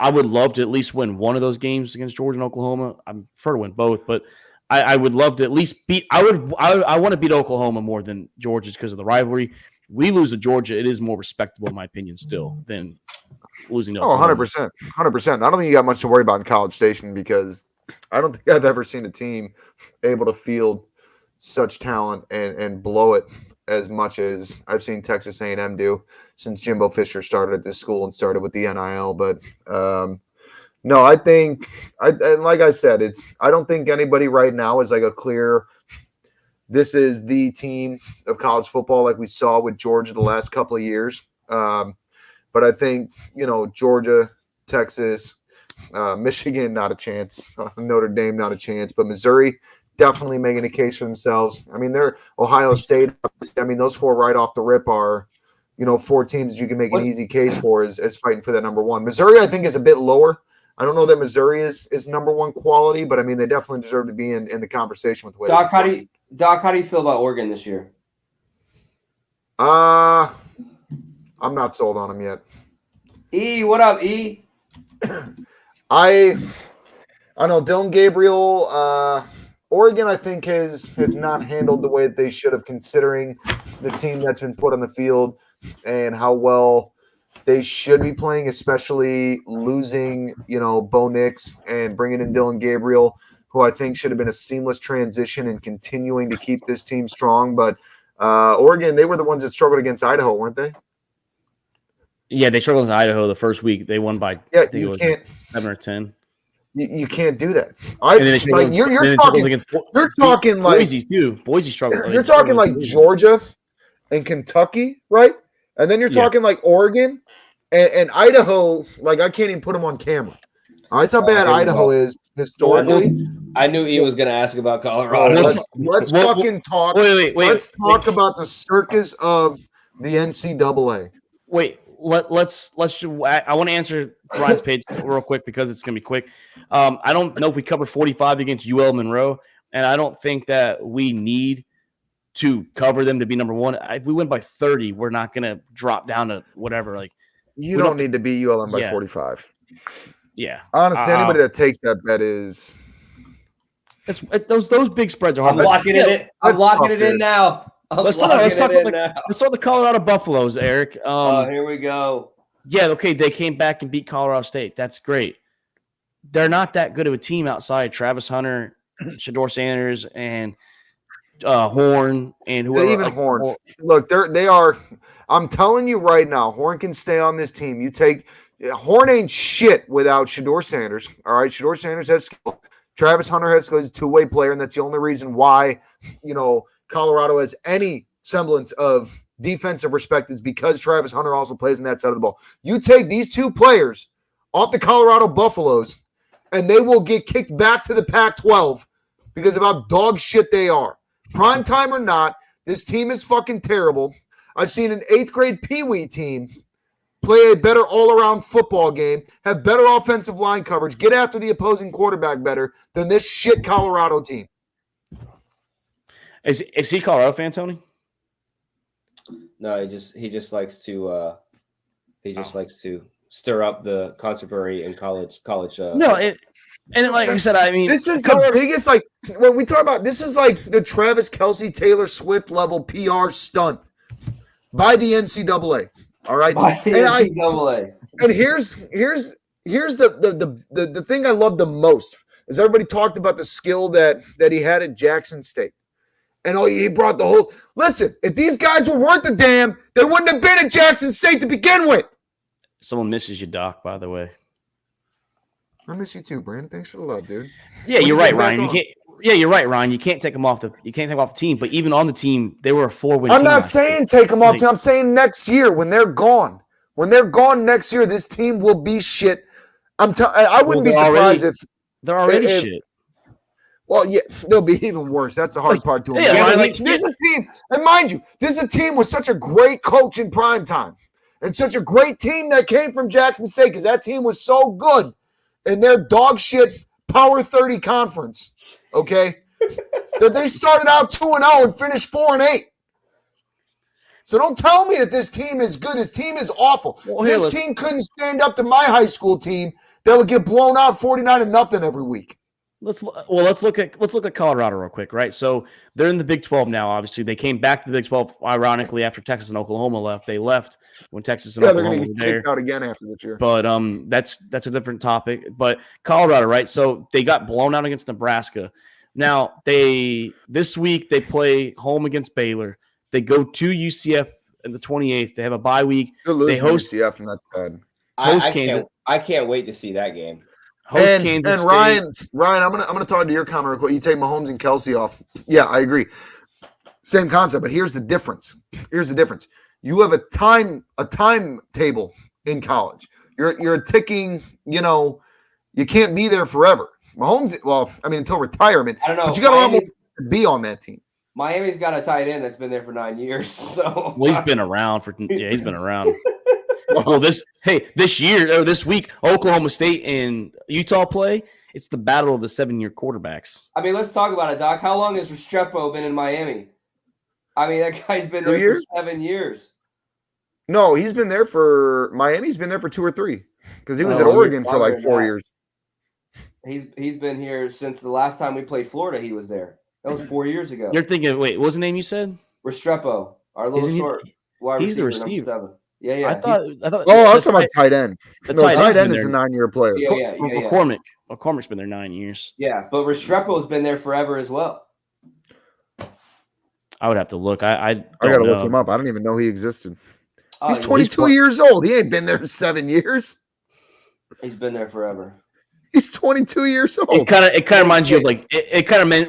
I would love to at least win one of those games against Georgia and Oklahoma. I prefer to win both, but I would love to at least beat – I want to beat Oklahoma more than Georgia because of the rivalry. We lose to Georgia, it is more respectable, in my opinion, still than losing to Oklahoma. 100%. 100%. I don't think you got much to worry about in College Station because I don't think I've ever seen a team able to field such talent and blow it as much as I've seen Texas A&M do since Jimbo Fisher started at this school and started with the NIL. But no, I think and like I said, I don't think anybody right now is like a clear this is the team of college football like we saw with Georgia the last couple of years. But I think, Georgia, Texas, Michigan, not a chance. Notre Dame, not a chance. But Missouri definitely making a case for themselves. I mean, they're Ohio State. I mean, those 4 right off the rip are, 4 teams that you can make an easy case for as fighting for that number one. Missouri, I think, is a bit lower. I don't know that Missouri is number one quality, but I mean, they definitely deserve to be in the conversation with the way. Doc, how do you feel about Oregon this year? I'm not sold on them yet. E, what up, E? I know Dylan Gabriel. Oregon, I think, has not handled the way that they should have, considering the team that's been put on the field and how well they should be playing, especially losing, Bo Nix and bringing in Dylan Gabriel, who I think should have been a seamless transition and continuing to keep this team strong. But Oregon, they were the ones that struggled against Idaho, weren't they? Yeah, they struggled with Idaho the first week. They won by I think it was 7 or 10. You can't do that. You're talking like Boise too. Boise struggled. You're talking like Georgia and Kentucky, right? And then you're talking like Oregon and Idaho. Like I can't even put them on camera. All right, that's how bad Idaho is historically. I knew E was going to ask about Colorado. Let's fucking talk. Wait. Let's talk about the circus of the NCAA. Wait. Let's. I want to answer Brian's page real quick because it's going to be quick. I don't know if we covered 45 against UL Monroe, and I don't think that we need to cover them to be number one. If we win by 30, we're not going to drop down to whatever. Like you don't need to beat ULM by 45. Yeah. Honestly, anybody that takes that bet is. Those big spreads are hard. I'm locking it in now. Let's talk the Colorado Buffaloes, Eric. Here we go. Yeah, okay, they came back and beat Colorado State. That's great. They're not that good of a team outside Travis Hunter, Shador Sanders, and Horn and whoever. Even Horn. Look, they are. I'm telling you right now, Horn can stay on this team. Horn ain't shit without Shador Sanders. All right, Shador Sanders has skill. Travis Hunter has skill. He's a two-way player, and that's the only reason why Colorado has any semblance of defensive respect is because Travis Hunter also plays on that side of the ball. You take these 2 players off the Colorado Buffaloes, and they will get kicked back to the Pac-12 because of how dog shit they are. Prime time or not, this team is fucking terrible. I've seen an 8th grade Pee-wee team play a better all-around football game, have better offensive line coverage, get after the opposing quarterback better than this shit Colorado team. Is he a Colorado fan, Tony? No, he just likes to stir up the controversy in college. No, and like you said, I mean, this is the biggest, like, when we talk about, this is like the Travis Kelce, Taylor Swift level PR stunt by the NCAA. All right. By the NCAA. And here's the thing I love the most is everybody talked about the skill that he had at Jackson State. And he brought the whole – listen, if these guys were worth a damn, they wouldn't have been at Jackson State to begin with. Someone misses you, Doc, by the way. I miss you too, Brandon. Thanks for the love, dude. Yeah, you're right, Ryan. You're right, Ryan. You can't take them off the team, but even on the team, they were a 4-win team. I'm not saying take them off the team. I'm saying next year when they're gone. When they're gone next year, this team will be shit. I wouldn't be surprised if they're already shit. Well, yeah, they'll be even worse. That's the hard part to them. Yeah, this is a team, and mind you, this is a team with such a great coach in prime time, and such a great team that came from Jackson State because that team was so good in their dog shit Power 30 conference. Okay, that they started out 2-0 and finished 4-8. So don't tell me that this team is good. This team is awful. Well, this team couldn't stand up to my high school team that would get blown out 49-0 every week. Let's look at Colorado real quick, right? So they're in the Big 12 now. Obviously, they came back to the Big 12 ironically after Texas and Oklahoma left. They left when Texas and Oklahoma they're were going to there. get kicked out again after this year. But that's a different topic. But Colorado, right? So they got blown out against Nebraska. Now this week they play home against Baylor. They go to UCF in the 28th. They have a bye week. They host UCF, and that's bad. I can't wait to see that game. And Ryan, I'm gonna talk to your comment real quick. You take Mahomes and Kelce off. Yeah, I agree. Same concept, but here's the difference. You have a timetable in college. You're a ticking. You can't be there forever. Mahomes, until retirement. I don't know. But you got a lot more to be on that team. Miami's got a tight end that's been there for 9 years. So he's been around he's been around. Well, this week, Oklahoma State and Utah play. It's the battle of the 7-year quarterbacks. I mean, let's talk about it, Doc. How long has Restrepo been in Miami? I mean, that guy's been there for 7 years. No, he's been there for Miami's been there for 2 or 3 because he was at Oregon for like 4 years. He's been here since the last time we played Florida. He was there. That was 4 years ago. You're thinking, wait, what was the name you said? Restrepo, our little short wide receiver, receiver, number 7. Yeah. I thought. Oh, I was talking about tight end. Tight end is a 9-year player. Yeah. McCormick's been there 9 years. Yeah, but Restrepo's been there forever as well. I would have to look. I got to look him up. I don't even know he existed. He's 22 years old. He ain't been there 7 years. He's been there forever. He's 22 years old. It kind of reminds you of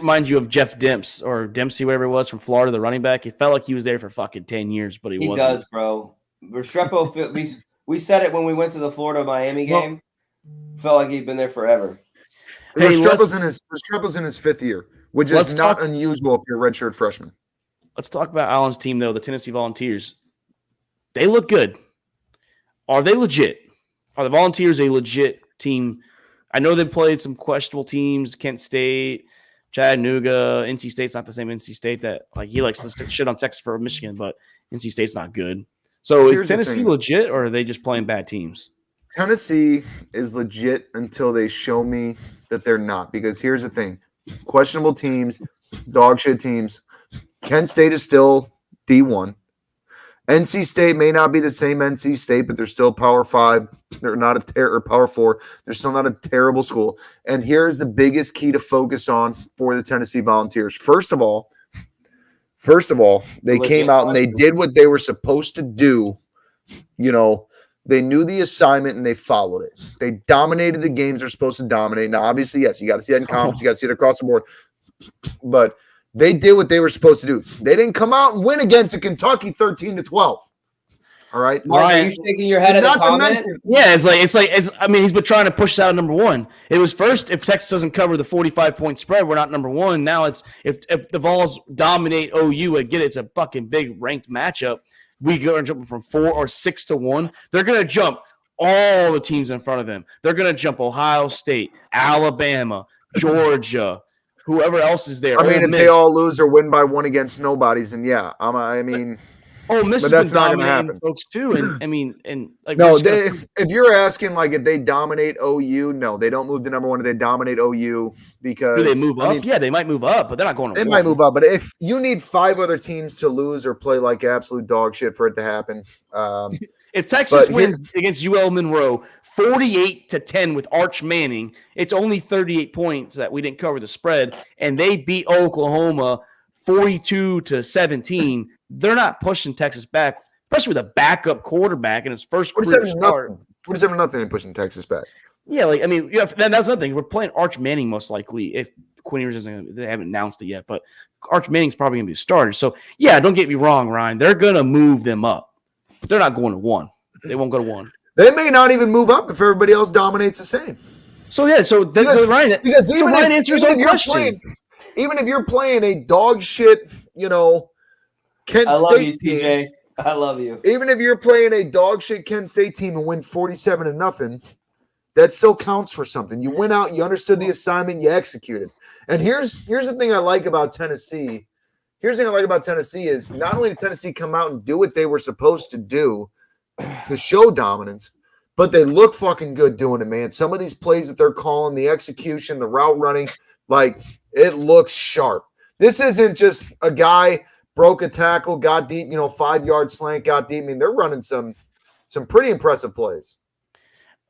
reminds you of Jeff Dempsey or Dempsey, whatever it was from Florida, the running back. It felt like he was there for fucking 10 years, but he wasn't. He does, bro. Restrepo, we said it when we went to the Florida-Miami game. Felt like he'd been there forever. Hey, Restrepo's in his 5th year, which is not unusual if you're a redshirt freshman. Let's talk about Allen's team, though, the Tennessee Volunteers. They look good. Are they legit? Are the Volunteers a legit team? I know they played some questionable teams, Kent State, Chattanooga, NC State's not the same NC State that he likes to stick shit on Texas for Michigan, but NC State's not good. So is Tennessee legit, or are they just playing bad teams? Tennessee is legit until they show me that they're not. Because here's the thing. Questionable teams, dog shit teams. Kent State is still D1. NC State may not be the same NC State, but they're still Power 5. They're not or Power 4. They're still not a terrible school. And here's the biggest key to focus on for the Tennessee Volunteers. First of all, they came out and they did what they were supposed to do. They knew the assignment and they followed it. They dominated the games they're supposed to dominate. Now, obviously, yes, you got to see that in conference. You got to see it across the board. But they did what they were supposed to do. They didn't come out and win against a Kentucky 13-12. All right, Ryan, are you shaking your head at the comment? Yeah, he's been trying to push us out number 1. It was first, if Texas doesn't cover the 45-point spread, we're not number 1. Now it's if the Vols dominate OU, it's a fucking big ranked matchup. We go jumping from 4 or 6 to 1. They're gonna jump all the teams in front of them. They're gonna jump Ohio State, Alabama, Georgia, whoever else is there. I mean, if they all lose or win by 1 against nobodies, and Oh, Miss But has that's been not going to dominating happen. folks too, and I mean, and like No, we're just gonna- if you're asking like if they dominate OU, no, they don't move to number one. If they dominate OU because do they move up? I mean, Yeah, they might move up, but they're not going to they one. might move up. But if you need 5 other teams to lose or play like absolute dog shit for it to happen, If Texas but wins against UL Monroe 48-10 with Arch Manning, it's only 38 points that we didn't cover the spread, and they beat Oklahoma 42-17. They're not pushing Texas back, especially with a backup quarterback in his first career start. 47-0 and pushing Texas back. Yeah, like I mean, yeah, that's another thing. We're playing Arch Manning most likely if Quinn Ewers isn't. They haven't announced it yet, but Arch Manning's probably going to be a starter. So yeah, don't get me wrong, Ryan. They're going to move them up, but they're not going to 1. They won't go to 1. They may not even move up if everybody else dominates the same. So yeah, Ryan, because even Ryan if, answers even our if question. even if you're playing a dog shit, Kent I love you, State team, TJ. I love you. even if you're playing a dog shit Kent State team and win 47-0, that still counts for something. You went out, you understood the assignment, you executed. And here's the thing I like about Tennessee. Here's the thing I like about Tennessee is not only did Tennessee come out and do what they were supposed to do to show dominance, but they look fucking good doing it, man. Some of these plays that they're calling, the execution, the route running, like it looks sharp. This isn't just a guy broke a tackle, got deep, 5-yard slant, got deep. I mean, they're running some pretty impressive plays.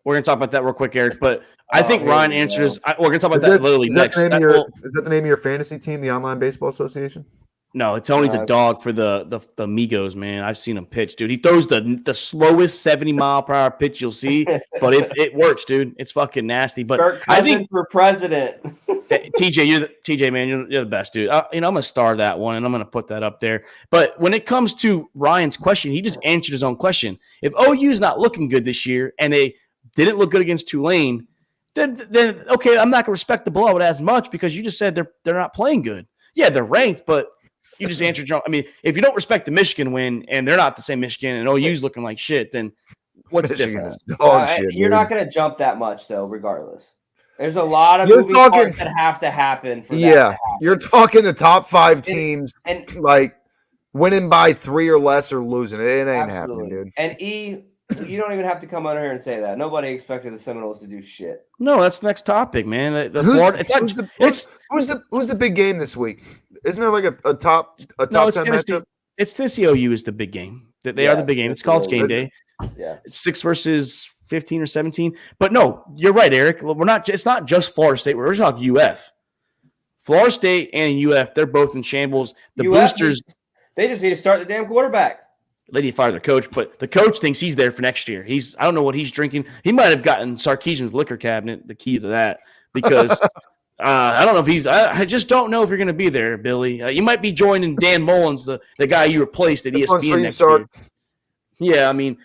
We're going to talk about that real quick, Eric, but I think Ryan answers. We're going to talk about Is literally next. Is that the name of your fantasy team, the Online Baseball Association? No, Tony's a dog for the Migos, man. I've seen him pitch, dude. He throws the slowest 70-mile-per-hour pitch you'll see, but it works, dude. It's fucking nasty. But I think for president. TJ, man, you're the best, dude. I'm gonna star that one, and I'm gonna put that up there. But when it comes to Ryan's question, he just answered his own question. If OU is not looking good this year, and they didn't look good against Tulane, then okay, I'm not gonna respect the blowout as much because you just said they're not playing good. Yeah, they're ranked, but you just answered your own. I mean, if you don't respect the Michigan win and they're not the same Michigan and OU's looking like shit, then what's different? You're not going to jump that much, though, regardless. There's a lot of moving parts that have to happen for that to happen. You're talking the top 5 teams and like winning by 3 or less or losing. It ain't happening, dude. And you don't even have to come under here and say that. Nobody expected the Seminoles to do shit. No, that's the next topic, man. Who's the big game this week? Isn't there like a top 10 matchup? It's Tennessee OU is the big game. They are the big game. It's college game day. Yeah, it's 6 versus 15 or 17. But no, you're right, Eric. We're not. It's not just Florida State. We're talking UF. Florida State and UF. They're both in shambles. The Boosters. They just need to start the damn quarterback. They need to fire their coach, but the coach thinks he's there for next year. I don't know what he's drinking. He might have gotten Sarkisian's liquor cabinet, the key to that, because I don't know if I just don't know if you're going to be there, Billy. You might be joining Dan Mullins, the guy you replaced at ESPN next year. Yeah, I mean,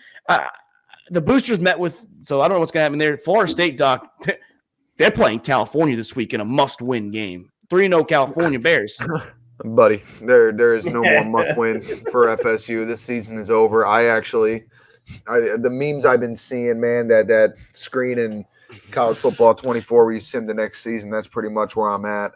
the Boosters met with, so I don't know what's going to happen there. Florida State, Doc, they're playing California this week in a must-win game. 3-0 California Bears. Buddy, there is no more must-win for FSU. This season is over. The memes I've been seeing, man, that screen in College Football 24 where you sim the next season, that's pretty much where I'm at.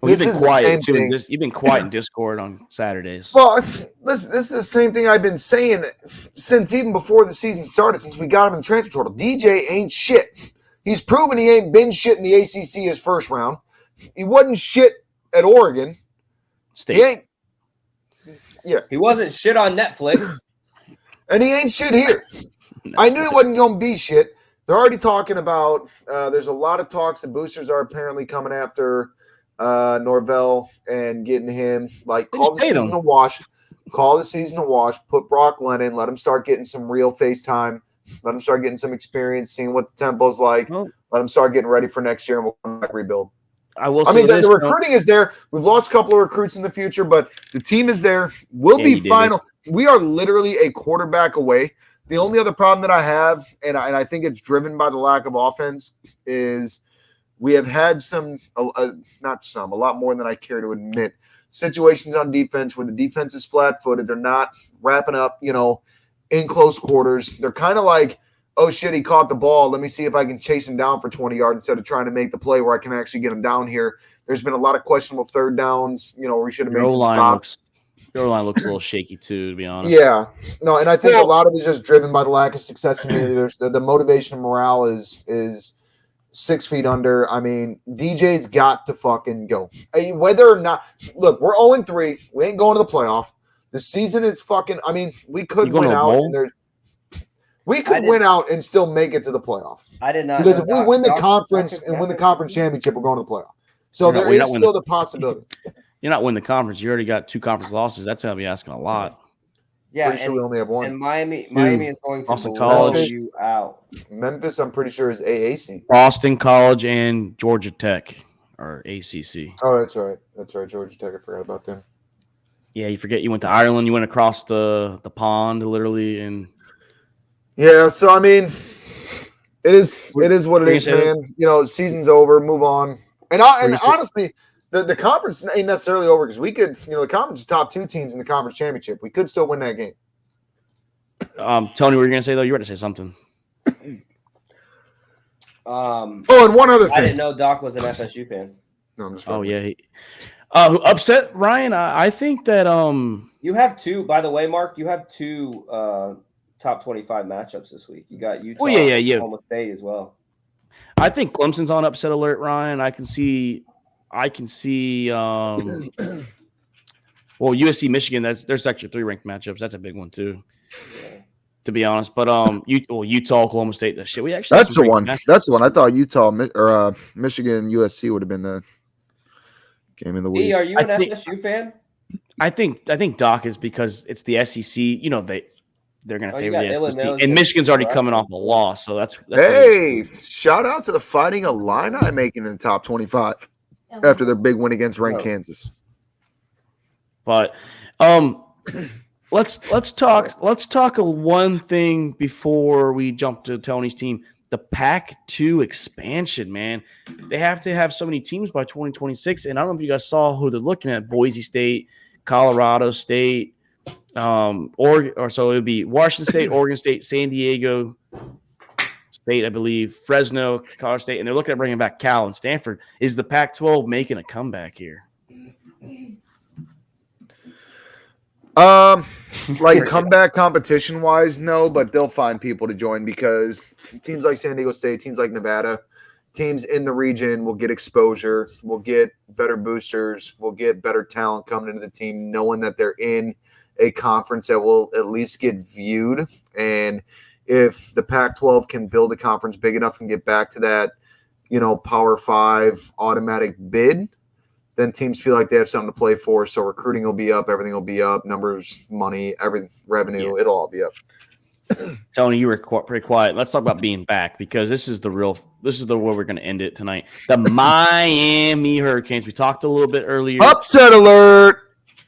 You've been quiet, too. You've been quiet in Discord on Saturdays. Well, this is the same thing I've been saying since even before the season started, since we got him in the transfer portal. DJ ain't shit. He's proven he ain't been shit in the ACC his first round. He wasn't shit at Oregon State. He wasn't shit on Netflix. And he ain't shit here. I knew he wasn't going to be shit. They're already talking about there's a lot of talks. The Boosters are apparently coming after Norvell and getting him. Like, call the season a wash. Call the season a wash. Put Brock Lennon. Let him start getting some real FaceTime. Let him start getting some experience, seeing what the tempo's like. Let him start getting ready for next year, and we'll come back rebuild. I mean, the recruiting is there. We've lost a couple of recruits in the future, but the team is there. We'll be final. We are literally a quarterback away. The only other problem that I have, and I think it's driven by the lack of offense, is we have had a lot more than I care to admit, situations on defense where the defense is flat-footed. They're not wrapping up, in close quarters. They're kind of like, oh, shit, he caught the ball. Let me see if I can chase him down for 20 yards instead of trying to make the play where I can actually get him down here. There's been a lot of questionable third downs, where we should have made some stops. Your line looks a little shaky too, to be honest. Yeah, no, and I think a lot of it is just driven by the lack of success in community. There's the motivation and morale is 6 feet under. I mean, DJ's got to fucking go. Whether or not, look, we're 0-3. We ain't going to the playoff. The season is fucking. I mean, we could win out. We could win out and still make it to the playoff. I did not because if we win the conference and win the conference championship, we're going to the playoff. So there is still the possibility. You're not winning the conference. You already got 2 conference losses. That's gonna be asking a lot. Yeah, pretty sure we only have 1. And Miami is going to Boston blow College. you out. Memphis, I'm pretty sure, is AAC. Boston College and Georgia Tech are ACC. Oh, that's right. That's right. Georgia Tech. I forgot about them. Yeah, you forget you went to Ireland. You went across the pond, literally, and yeah. So I mean, it is what it is, man. You know, season's over. Move on. And honestly, the conference ain't necessarily over because we could, the conference is top 2 teams in the conference championship. We could still win that game. Tony, what were you gonna say though? You were to say something. And one other thing. I didn't know Doc was an FSU fan. No, I'm just. Oh yeah. Who upset Ryan? I think that you have 2. By the way, Mark, you have 2 top 25 matchups this week. You got Utah. Oh yeah. Oklahoma State as well. I think Clemson's on upset alert, Ryan. I can see. Well, USC, Michigan. There's actually 3 ranked matchups. That's a big one too. Yeah. To be honest, but Utah, Oklahoma State. That shit. We actually. That's the one. That's the one. I thought Utah or Michigan, USC would have been the game of the week. Are you an FSU fan? I think Doc is because it's the SEC. You know they're going to favor the SEC, and Michigan's already coming off a loss, so that's hey, shout out to the Fighting Illini making in the top 25 after their big win against ranked Kansas. But let's talk one thing before we jump to Tony's team. The Pac-2 expansion, man. They have to have so many teams by 2026, and I don't know if you guys saw who they're looking at: Boise State, Colorado State. So it would be Washington State, Oregon State, San Diego State, I believe, Fresno, Colorado State, and they're looking at bringing back Cal and Stanford. Is the Pac-12 making a comeback here? Like comeback competition wise, no, but they'll find people to join because teams like San Diego State, teams like Nevada, teams in the region will get exposure, will get better boosters, will get better talent coming into the team, knowing that they're in a conference that will at least get viewed. And if the Pac-12 can build a conference big enough and get back to that, Power 5 automatic bid, then teams feel like they have something to play for. So recruiting will be up, everything will be up, numbers, money, everything, revenue, it'll all be up. Tony, you were pretty quiet. Let's talk about being back because this is the where we're going to end it tonight. The Miami Hurricanes. We talked a little bit earlier. Upset alert.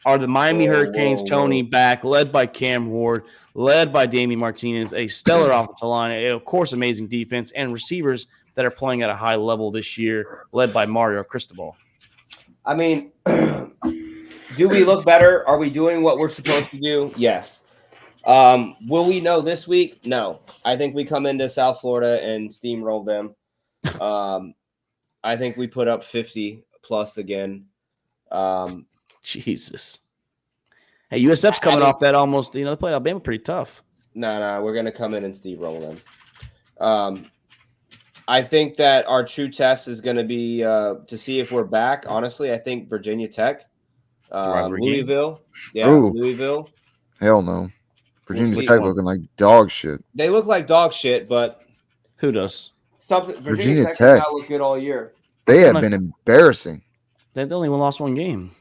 Are the Miami Hurricanes, Tony, back, led by Cam Ward, led by Damian Martinez, a stellar offensive line, of course, amazing defense, and receivers that are playing at a high level this year, led by Mario Cristobal? I mean, do we look better? Are we doing what we're supposed to do? Yes. Will we know this week? No. I think we come into South Florida and steamroll them. I think we put up 50 plus again. Jesus. Hey, USF's coming off that almost, they played Alabama pretty tough. No, we're going to come in and steamroll them. I think that our true test is going to be to see if we're back. Honestly, I think Virginia Tech, Louisville. Yeah, Ooh. Louisville. Hell no. Virginia Tech looking like dog shit. They look like dog shit, but who does? Virginia Tech has not looked good all year. They have been embarrassing. They only lost 1 game.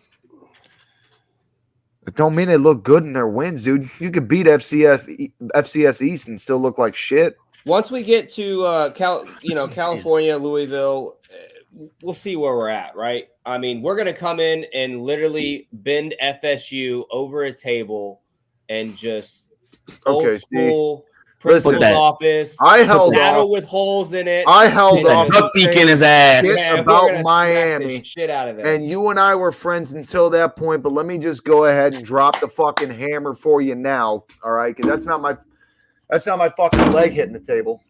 It don't mean they look good in their wins, dude. You could beat FCS East and still look like shit. Once we get to California, Louisville, we'll see where we're at, right? I mean, we're going to come in and literally bend FSU over a table and just old school principal's office. I held battle off with holes in it. I held off in his ass about Miami. Shit out of it. And you and I were friends until that point, but let me just go ahead and drop the fucking hammer for you now, all right? Because that's not my fucking leg hitting the table.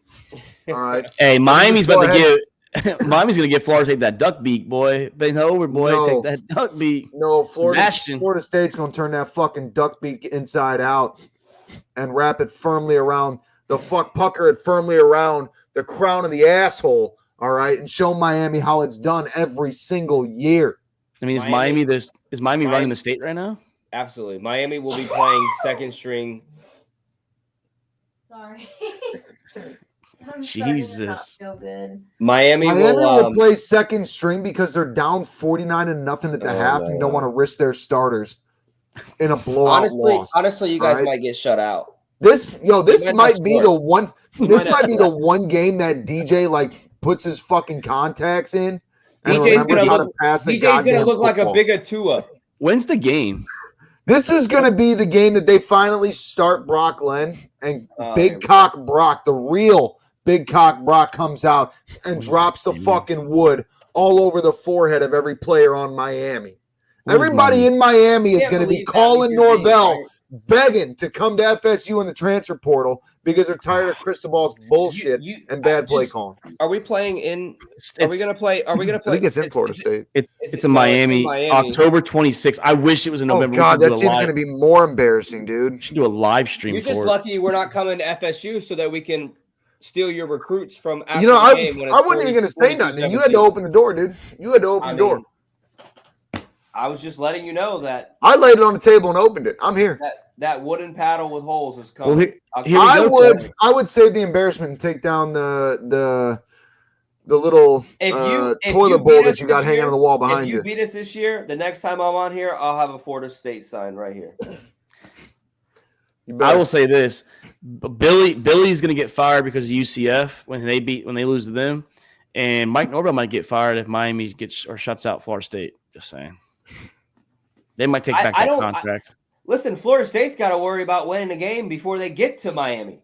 All right. Hey, Miami's about to give. Miami's gonna get Florida State that duck beak, boy. Bend over, boy. No. Take that duck beak. No, Florida State's going to turn that fucking duck beak inside out and wrap it firmly around pucker it firmly around the crown of the asshole, all right, and show Miami how it's done every single year. I mean, is Miami running the state right now? Absolutely. Miami will be playing second string. Sorry. Jesus. Feel good. Miami will play second string because they're down 49-0 at the half and don't want to risk their starters in a blowout loss. Honestly, you guys might get shut out. This might be the one. This might be the one game that DJ like puts his fucking contacts in. And DJ's gonna look like a big Atua. When's the game? This is going to be the game that they finally start Brock Len and Big Cock Brock, the real Big Cock Brock, comes out and drops the fucking wood all over the forehead of every player on Miami. Everybody in Miami is going to be calling Norvell, begging to come to FSU in the transfer portal because they're tired of Cristobal's bullshit and bad play calling. Are we playing in? Are we going to play? I think it's in Florida State. It's in Miami, October 26th. I wish it was in November. Oh God, that's even going to be more embarrassing, dude. We should do a live stream. You're just lucky we're not coming to FSU so that we can steal your recruits from. After I the game wasn't even going to say nothing. You had to open the door, dude. You had to open the door. I was just letting you know that I laid it on the table and opened it. I'm here. That wooden paddle with holes is coming. Well, I would save the embarrassment and take down the little toilet bowl that you got hanging on the wall behind you. If you beat us this year, the next time I'm on here, I'll have a Florida State sign right here. I will say this: Billy's going to get fired because of UCF when they lose to them, and Mike Norvell might get fired if Miami shuts out Florida State. Just saying. They might take back that contract. Listen, Florida State's got to worry about winning the game before they get to Miami.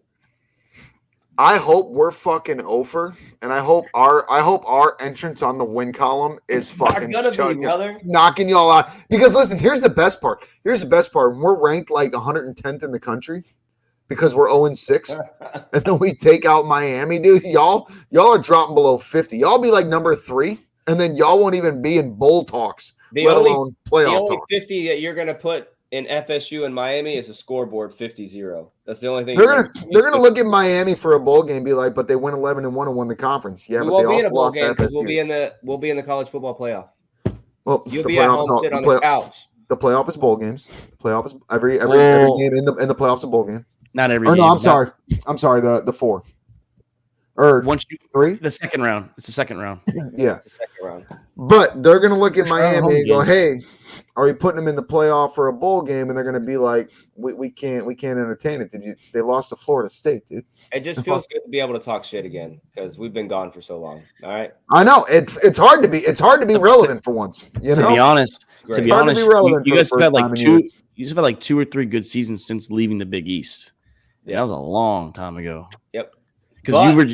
I hope we're fucking over, and I hope our entrance on the win column is fucking knocking y'all out. Because listen, here's the best part. We're ranked like 110th in the country because we're 0-6, and then we take out Miami, dude. Y'all are dropping below 50. Y'all be like number 3. And then y'all won't even be in bowl talks, let alone playoff talks. The only 50 that you're going to put in FSU and Miami is a scoreboard 50-0. That's the only thing. They're gonna look at Miami for a bowl game and be like, but they win 11-1 and won the conference. Yeah, but they also lost to FSU. We'll be in the college football playoff. Well, you'll be at home sit on the couch. The playoff is bowl games. The playoff is every game in the playoffs is a bowl game. Not every game. No, I'm sorry. The 4. Or 3? The second round. It's the second round. Yeah. It's the second round. But they're going to look at Miami and go, hey, are we putting them in the playoff for a bowl game? And they're going to be like, we can't entertain it. They lost to Florida State, dude. It just feels good to be able to talk shit again because we've been gone for so long. All right. I know. It's hard to be relevant for once. You know? To be honest, you guys have had like two 2 or 3 good seasons since leaving the Big East. Yeah, that was a long time ago. Yep. Because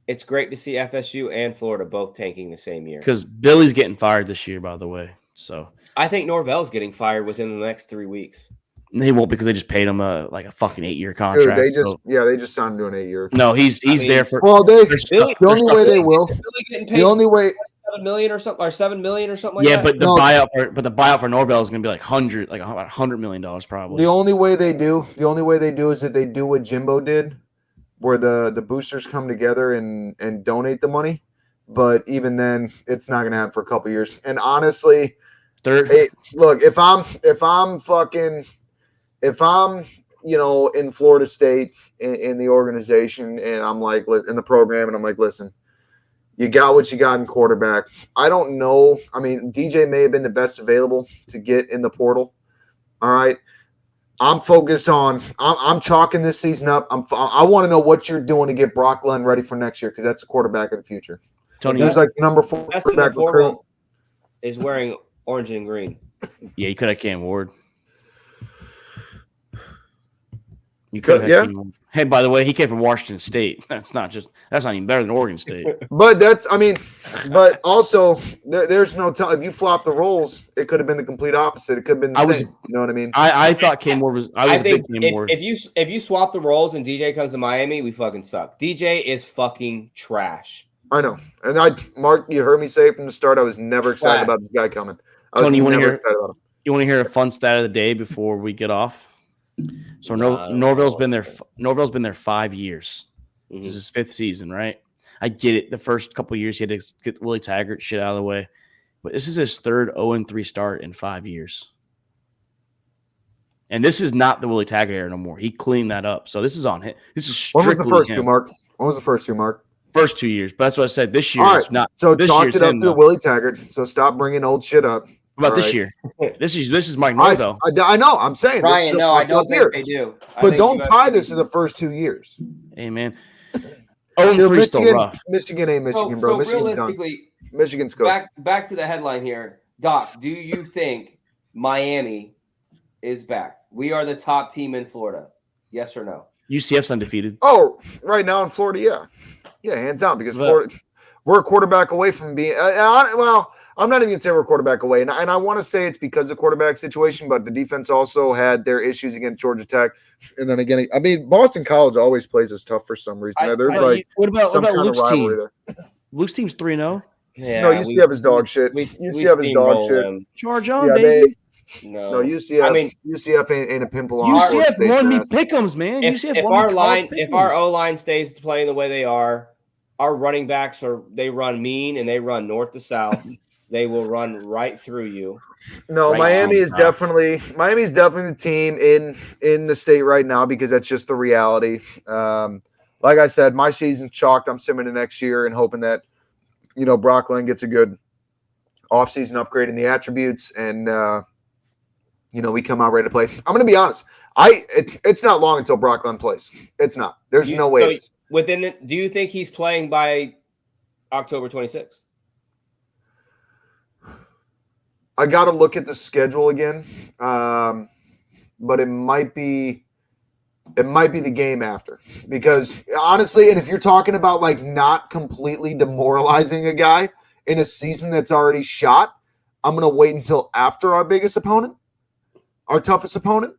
it's great to see FSU and Florida both tanking the same year. Because Billy's getting fired this year, by the way. So I think Norvell's getting fired within the next 3 weeks. They won't because they just paid him a fucking 8-year contract. Dude, they just signed him to an 8-year. No, he's there for. Well, the only way they will. The only way. $7 million or something, or $7 million or something like that. Yeah, but the buyout for Norvell is going to be like $100 million probably. The only way they do is that they do what Jimbo did, where the boosters come together and donate the money. But even then, it's not going to happen for a couple of years. And honestly, look, if I'm in Florida State in the organization and I'm like in the program and I'm like, listen, you got what you got in quarterback. I don't know. I mean, DJ may have been the best available to get in the portal. All right. I'm focused on I'm chalking this season up. I want to know what you're doing to get Brock Len ready for next year because that's the quarterback of the future. Tony, there's like number 4 quarterback recruit is wearing orange and green. Yeah, you could have Cam Ward. You could have Hey, by the way, he came from Washington State. That's not even better than Oregon State. But but also there's no telling if you flop the roles, it could have been the complete opposite. It could have been the same. You know what I mean? I thought Cam Ward was. I was a big Cam Ward. If you swap the roles and DJ comes to Miami, we fucking suck. DJ is fucking trash. I know. And Mark, you heard me say from the start, I was never excited about this guy coming. I was Tony, never excited about him. You want to hear a fun stat of the day before we get off? So Norvell's been there. Norvell's been there 5 years. Mm-hmm. This is his 5th season, right? I get it. The first couple of years, he had to get Willie Taggart shit out of the way, but this is his 3rd 0-3 start in 5 years. And this is not the Willie Taggart era no more. He cleaned that up. So this is on him. This is strictly When was the first him. 2, Mark? When was the first 2, Mark? First 2 years. But that's what I said. This year is not. So this talked it up to Willie Taggart. So stop bringing old shit up. What about this year? This is Mike Norvell. I know. I'm saying. Ryan, no, I don't think they do. But don't tie this to the first 2 years. Hey, man. 0-3 still rough. Michigan ain't Michigan, bro. So realistically, Michigan's good. Back to the headline here. Doc, do you think Miami is back? We are the top team in Florida. Yes or no? UCF's undefeated. Oh, right now in Florida, yeah. Yeah, hands down, because Florida – we're a quarterback away from being well, I'm not even going to say we're a quarterback away. And I want to say it's because of the quarterback situation, but the defense also had their issues against Georgia Tech. And then again, I mean, Boston College always plays us tough for some reason. What about Luke's team? There. Luke's team's 3-0. Yeah, no, UCF is dog shit. UCF is dog shit. Charge on, baby. No, UCF. I mean, UCF ain't a pimple on. UCF won me pick'ems, man. If our O-line stays playing the way they are, our running backs they run mean and they run north to south. They will run right through you. No, Miami is definitely the team in the state right now, because that's just the reality. Like I said, my season's chalked. I'm simming to next year and hoping that, Brock Glenn gets a good offseason upgrade in the attributes, and we come out ready to play. I'm going to be honest. It's not long until Brock Glenn plays. It's not. There's no way. Do you think he's playing by October 26th? I got to look at the schedule again, but it might be the game after, because honestly, and if you're talking about like not completely demoralizing a guy in a season that's already shot, I'm going to wait until after our biggest opponent, our toughest opponent,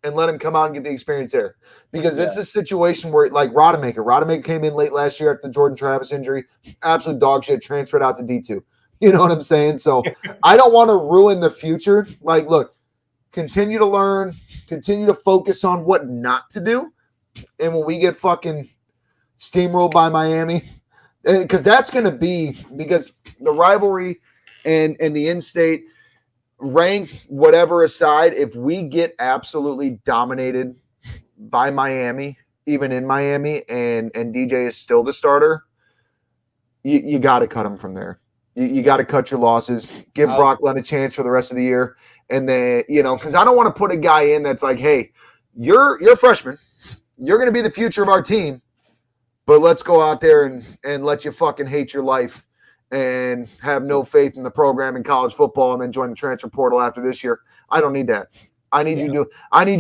and let him come out and get the experience there. Because this is a situation where, like Rodemaker came in late last year after the Jordan Travis injury, absolute dog shit, transferred out to D2. You know what I'm saying? So I don't want to ruin the future. Like, look, continue to learn, continue to focus on what not to do. And when we get fucking steamrolled by Miami, because that's going to be, because the rivalry and the in-state, rank whatever aside, if we get absolutely dominated by Miami, even in Miami, and DJ is still the starter, you got to cut him from there. You got to cut your losses. Give Brock Glenn a chance for the rest of the year, and then because I don't want to put a guy in that's like, hey, you're a freshman, you're going to be the future of our team, but let's go out there and let you fucking hate your life and have no faith in the program in college football, and then join the transfer portal after this year. I don't need that. I need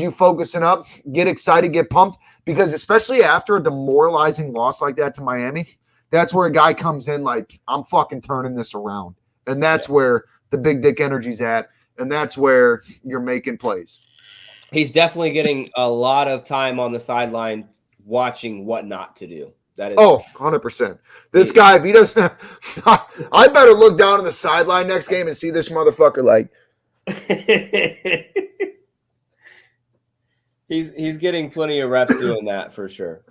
you focusing up, get excited, get pumped, because especially after a demoralizing loss like that to Miami, that's where a guy comes in like, I'm fucking turning this around. And that's where the big dick energy's at, and that's where you're making plays. He's definitely getting a lot of time on the sideline watching what not to do. That is 100%. This guy, if he doesn't have, I better look down on the sideline next game and see this motherfucker like. He's getting plenty of reps doing that for sure.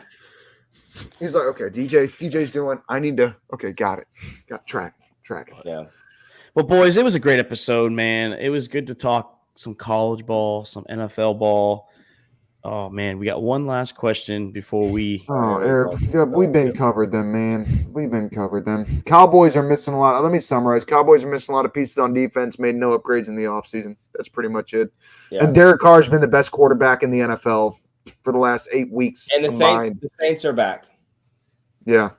He's like, okay, DJ's doing. I need to. Okay, got it. Got track it. Yeah. Well, boys, it was a great episode, man. It was good to talk some college ball, some NFL ball. Oh, man, we got one last question before we – Eric, we've been covered them, man. We've been covered them. Cowboys are missing a lot. Let me summarize. Cowboys are missing a lot of pieces on defense, made no upgrades in the offseason. That's pretty much it. Yeah. And Derek Carr's been the best quarterback in the NFL for the last 8 weeks. And the Saints are back. Yeah.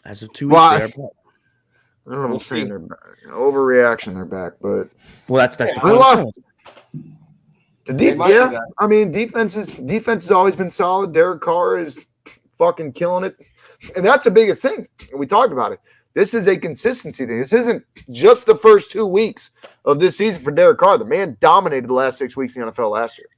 As of 2 weeks, I don't know if I'm saying they're back. Overreaction, they're back, but – Well, that's the point. I mean, defense has always been solid. Derek Carr is fucking killing it, and that's the biggest thing. We talked about it. This is a consistency thing. This isn't just the first 2 weeks of this season for Derek Carr. The man dominated the last 6 weeks in the NFL last year.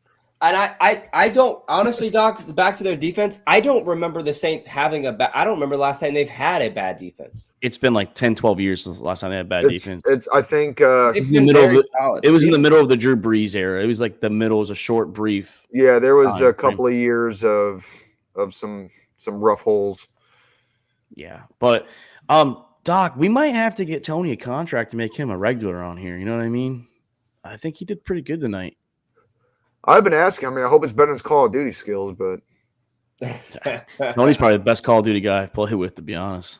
And I don't honestly, Doc. Back to their defense. I don't remember the Saints having I don't remember the last time they've had a bad defense. It's been like 10, 12 years since the last time they had bad defense. I think It's been very solid. It was in the middle of the Drew Brees era. It was like the middle. It was a short, brief. Yeah, there was a couple of years of some rough holes. Yeah, but Doc, we might have to get Tony a contract to make him a regular on here. You know what I mean? I think he did pretty good tonight. I've been asking. I mean, I hope it's better than his Call of Duty skills, but Tony's probably the best Call of Duty guy I play with, to be honest.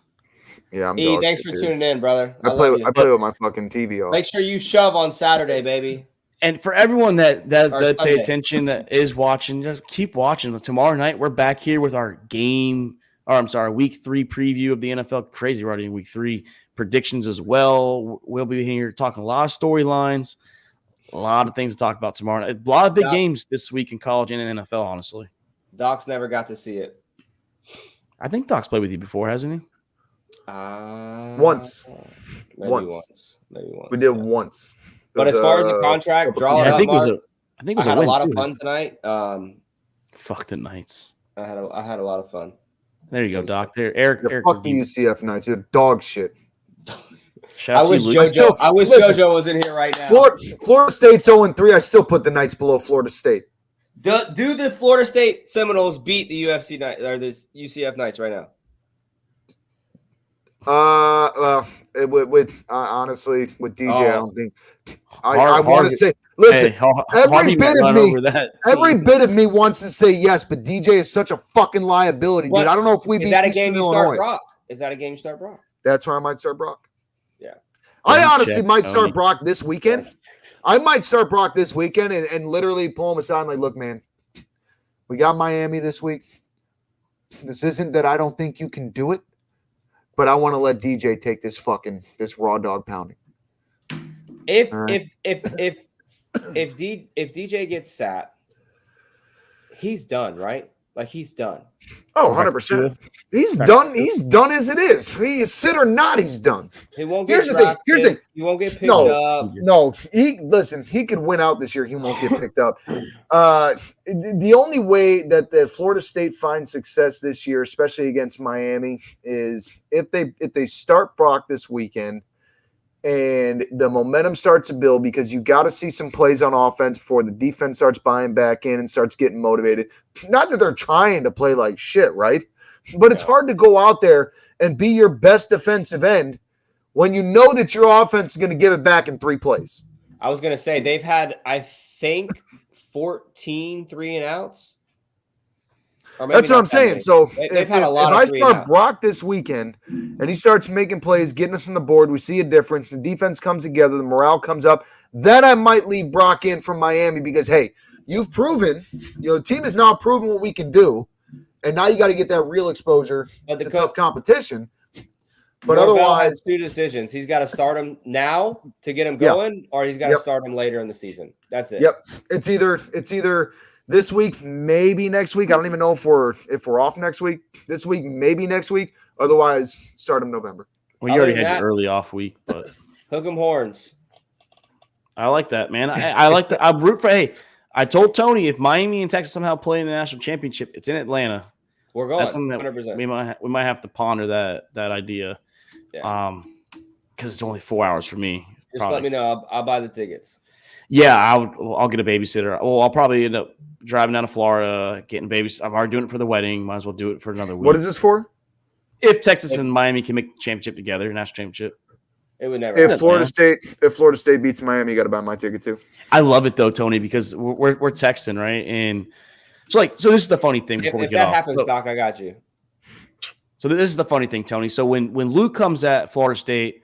Yeah, I'm. Thanks for tuning in, brother. I play with my fucking TV off. Make sure you shove on Saturday, baby. And for everyone that pay attention, that is watching, just keep watching. Tomorrow night, we're back here with our week 3 preview of the NFL. Crazy, we're already in week 3 predictions as well. We'll be here talking a lot of storylines. A lot of things to talk about tomorrow. A lot of big games this week in college and in NFL, honestly. Doc's never got to see it. I think Doc's played with you before, hasn't he? Once. Maybe once. We did once. But as far as the contract, draw it I up, think Mark. I think it was I had a lot too. of fun tonight. Fuck the Knights. I had a lot of fun. There you go, Doc. There, Eric. Fuck the UCF Knights. You're dog shit. I wish JoJo was in here right now. Florida State's 0-3. I still put the Knights below Florida State. Do the Florida State Seminoles beat the UFC Knights or the UCF Knights right now? Honestly, with DJ, I don't think. I want to say, listen, every bit of me wants to say yes, but DJ is such a fucking liability, dude. I don't know if we beat Eastern Illinois. Is that a game you start Brock? That's where I might start Brock. Yeah. I honestly might start Brock this weekend. I might start Brock this weekend and literally pull him aside and like, look, man, we got Miami this week. This isn't that I don't think you can do it, but I want to let DJ take this raw dog pounding. If DJ gets sat, he's done, right? Like he's done. Oh, 100%. He's done. He's done as it is. He is sit or not, he's done. He won't get drafted. Here's the thing. He won't get picked up. No. He could win out this year. He won't get picked up. The only way that the Florida State finds success this year, especially against Miami, is if they start Brock this weekend and the momentum starts to build, because you got to see some plays on offense before the defense starts buying back in and starts getting motivated. Not that they're trying to play like shit, right? But it's hard to go out there and be your best defensive end when you know that your offense is going to give it back in 3 plays. I was going to say they've had, I think, 14 3-and-outs. That's what I'm saying. So if I start Brock this weekend and he starts making plays, getting us on the board, we see a difference. The defense comes together, the morale comes up. Then I might leave Brock in from Miami because, hey, you've proven, the team has now proven what we can do, and now you got to get that real exposure to tough competition. But otherwise, has 2 decisions. He's got to start him now to get him going, or he's got to start him later in the season. That's it. Yep. It's either this week, maybe next week. I don't even know if we're off next week. This week, maybe next week. Otherwise, start him November. Well, you already had your early off week, but hook 'em horns. I like that, man. I like that. I'm root for. Hey, I told Tony if Miami and Texas somehow play in the national championship, it's in Atlanta. We're going. That's something that 100%. We might have to ponder that idea. Yeah. Because it's only 4 hours for me. Just let me know. I'll buy the tickets. Yeah, I'll get a babysitter. Well, I'll probably end up driving down to Florida, getting babies. I'm already doing it for the wedding. Might as well do it for another week. What is this for? If Texas and Miami can make the championship together, national championship. It would never. If Florida State beats Miami, you got to buy my ticket too. I love it though, Tony, because we're Texan, right? And so this is the funny thing before we get off. If that happens, Doc, I got you. So this is the funny thing, Tony. So when Luke comes at Florida State,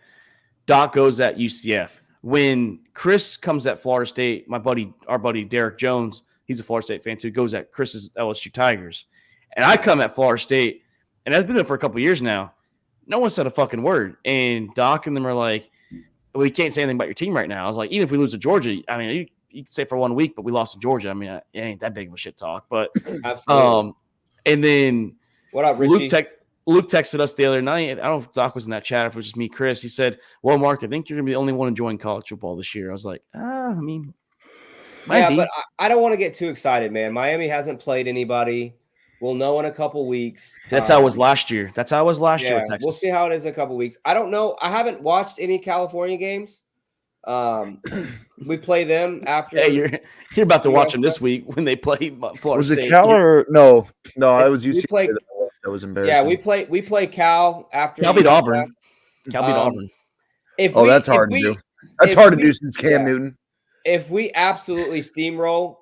Doc goes at UCF. When Chris comes at Florida State, our buddy Derek Jones, he's a Florida State fan too, goes at Chris's LSU Tigers. And I come at Florida State, and I've been there for a couple of years now. No one said a fucking word. And Doc and them are like, well, you can't say anything about your team right now. I was like, even if we lose to Georgia, I mean, you can say for 1 week, but we lost to Georgia. I mean, it ain't that big of a shit talk. But absolutely. And then what up, Richie? Luke texted us the other night. I don't know if Doc was in that chat, if it was just me, Chris. He said, well, Mark, I think you're going to be the only one enjoying college football this year. I was like, I mean, Might be. but I don't want to get too excited, man. Miami hasn't played anybody. We'll know in a couple weeks. That's how it was last year. That's how it was last year Yeah, with Texas. we'll see how it is in a couple weeks. I don't know. I haven't watched any California games. We play them after. Hey, you're about to watch them this week when they play Florida Was State. it Cal or no? No, I was we play. UCLA. That was embarrassing. Yeah, we play Cal after. Cal beat USF. Auburn. Cal beat Auburn. That's hard to do. That's hard to do since Cam Newton. If we absolutely steamroll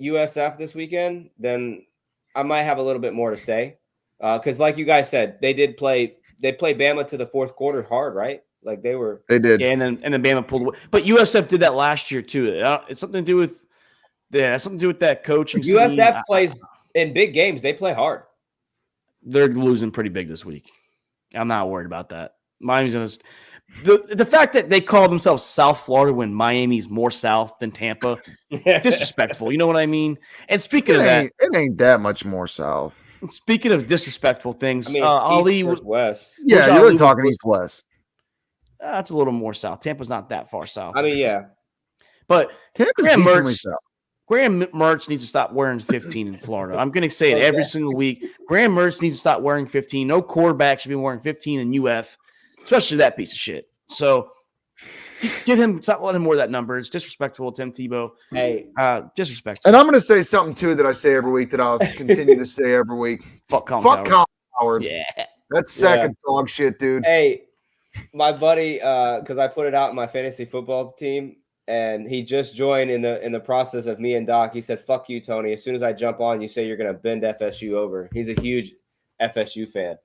USF this weekend, then I might have a little bit more to say. Because like you guys said, they played Bama to the fourth quarter hard, right? Like they did. Yeah, and then Bama pulled away. But USF did that last year too. It's something to do with that coaching. USF plays in big games. They play hard. They're losing pretty big this week. I'm not worried about that. Miami's gonna. The fact that they call themselves South Florida when Miami's more south than Tampa, disrespectful. You know what I mean? And speaking of that, it ain't that much more south. Speaking of disrespectful things, I mean, Ali was west. Yeah, you're really talking east west. That's a little more south. Tampa's not that far south. I mean, yeah, but Tampa's decently south. Graham Mertz needs to stop wearing 15 in Florida. I'm going to say it every single week. Graham Mertz needs to stop wearing 15. No quarterback should be wearing 15 in UF, especially that piece of shit. So stop letting him wear that number. It's disrespectful, Tim Tebow. Hey, disrespectful. And I'm going to say something too that I say every week that I'll continue to say every week. Fuck Colin Howard. Yeah, that's second dog shit, dude. Hey, my buddy, because I put it out in my fantasy football team. And he just joined in the process of me and Doc. He said, "Fuck you, Tony. As soon as I jump on, you say you're gonna bend FSU over." He's a huge FSU fan.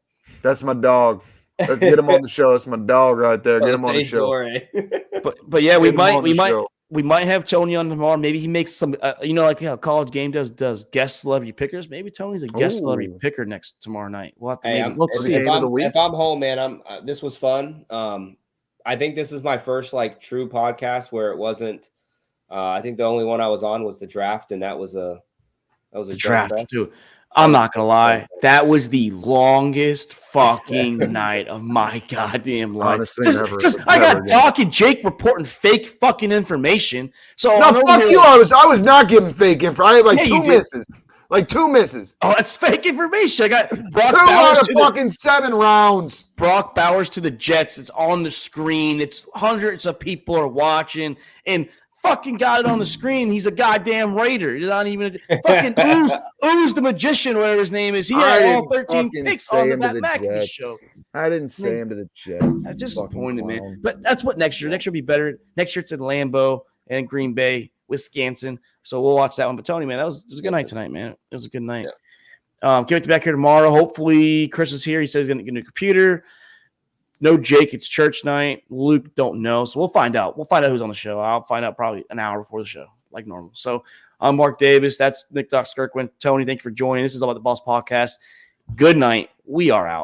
That's my dog. Let's get him on the show. That's my dog right there. Get him on the show. but yeah, we might have Tony on tomorrow. Maybe he makes some, like how College Game does guest celebrity pickers. Maybe Tony's a guest celebrity picker next tomorrow night. We'll have to let's see. If I'm home, man, this was fun. I think this is my first true podcast where it wasn't. I think the only one I was on was the draft, and that was a draft too. I'm not gonna lie, that was the longest fucking night of my goddamn life. Honestly, because I got Doc and Jake reporting fake fucking information. So no, fuck you. I was not giving fake info. I had two misses. Two misses. Oh, that's fake information. I got Brock 2 out of fucking 7 rounds. Brock Bowers to the Jets. It's on the screen. It's hundreds of people are watching, and fucking got it on the screen. He's a goddamn Raider. He's not even fucking Ooze the magician, whatever his name is. He had all 13 picks on the Matt McAfee show. I didn't say him to the Jets. I just disappointed, man. But that's what next year. Next year will be better. Next year it's in Lambeau and Green Bay, Wisconsin. So we'll watch that one. But Tony, man, it was a good night tonight, man. It was a good night. Yeah. Can't wait to be back here tomorrow. Hopefully Chris is here. He says he's going to get a new computer. No Jake. It's church night. Luke don't know. So we'll find out. We'll find out who's on the show. I'll find out probably an hour before the show, like normal. So I'm Mark Davis. That's Nick Doc Skirkwin. Tony, thank you for joining. This is All About the Boss podcast. Good night. We are out.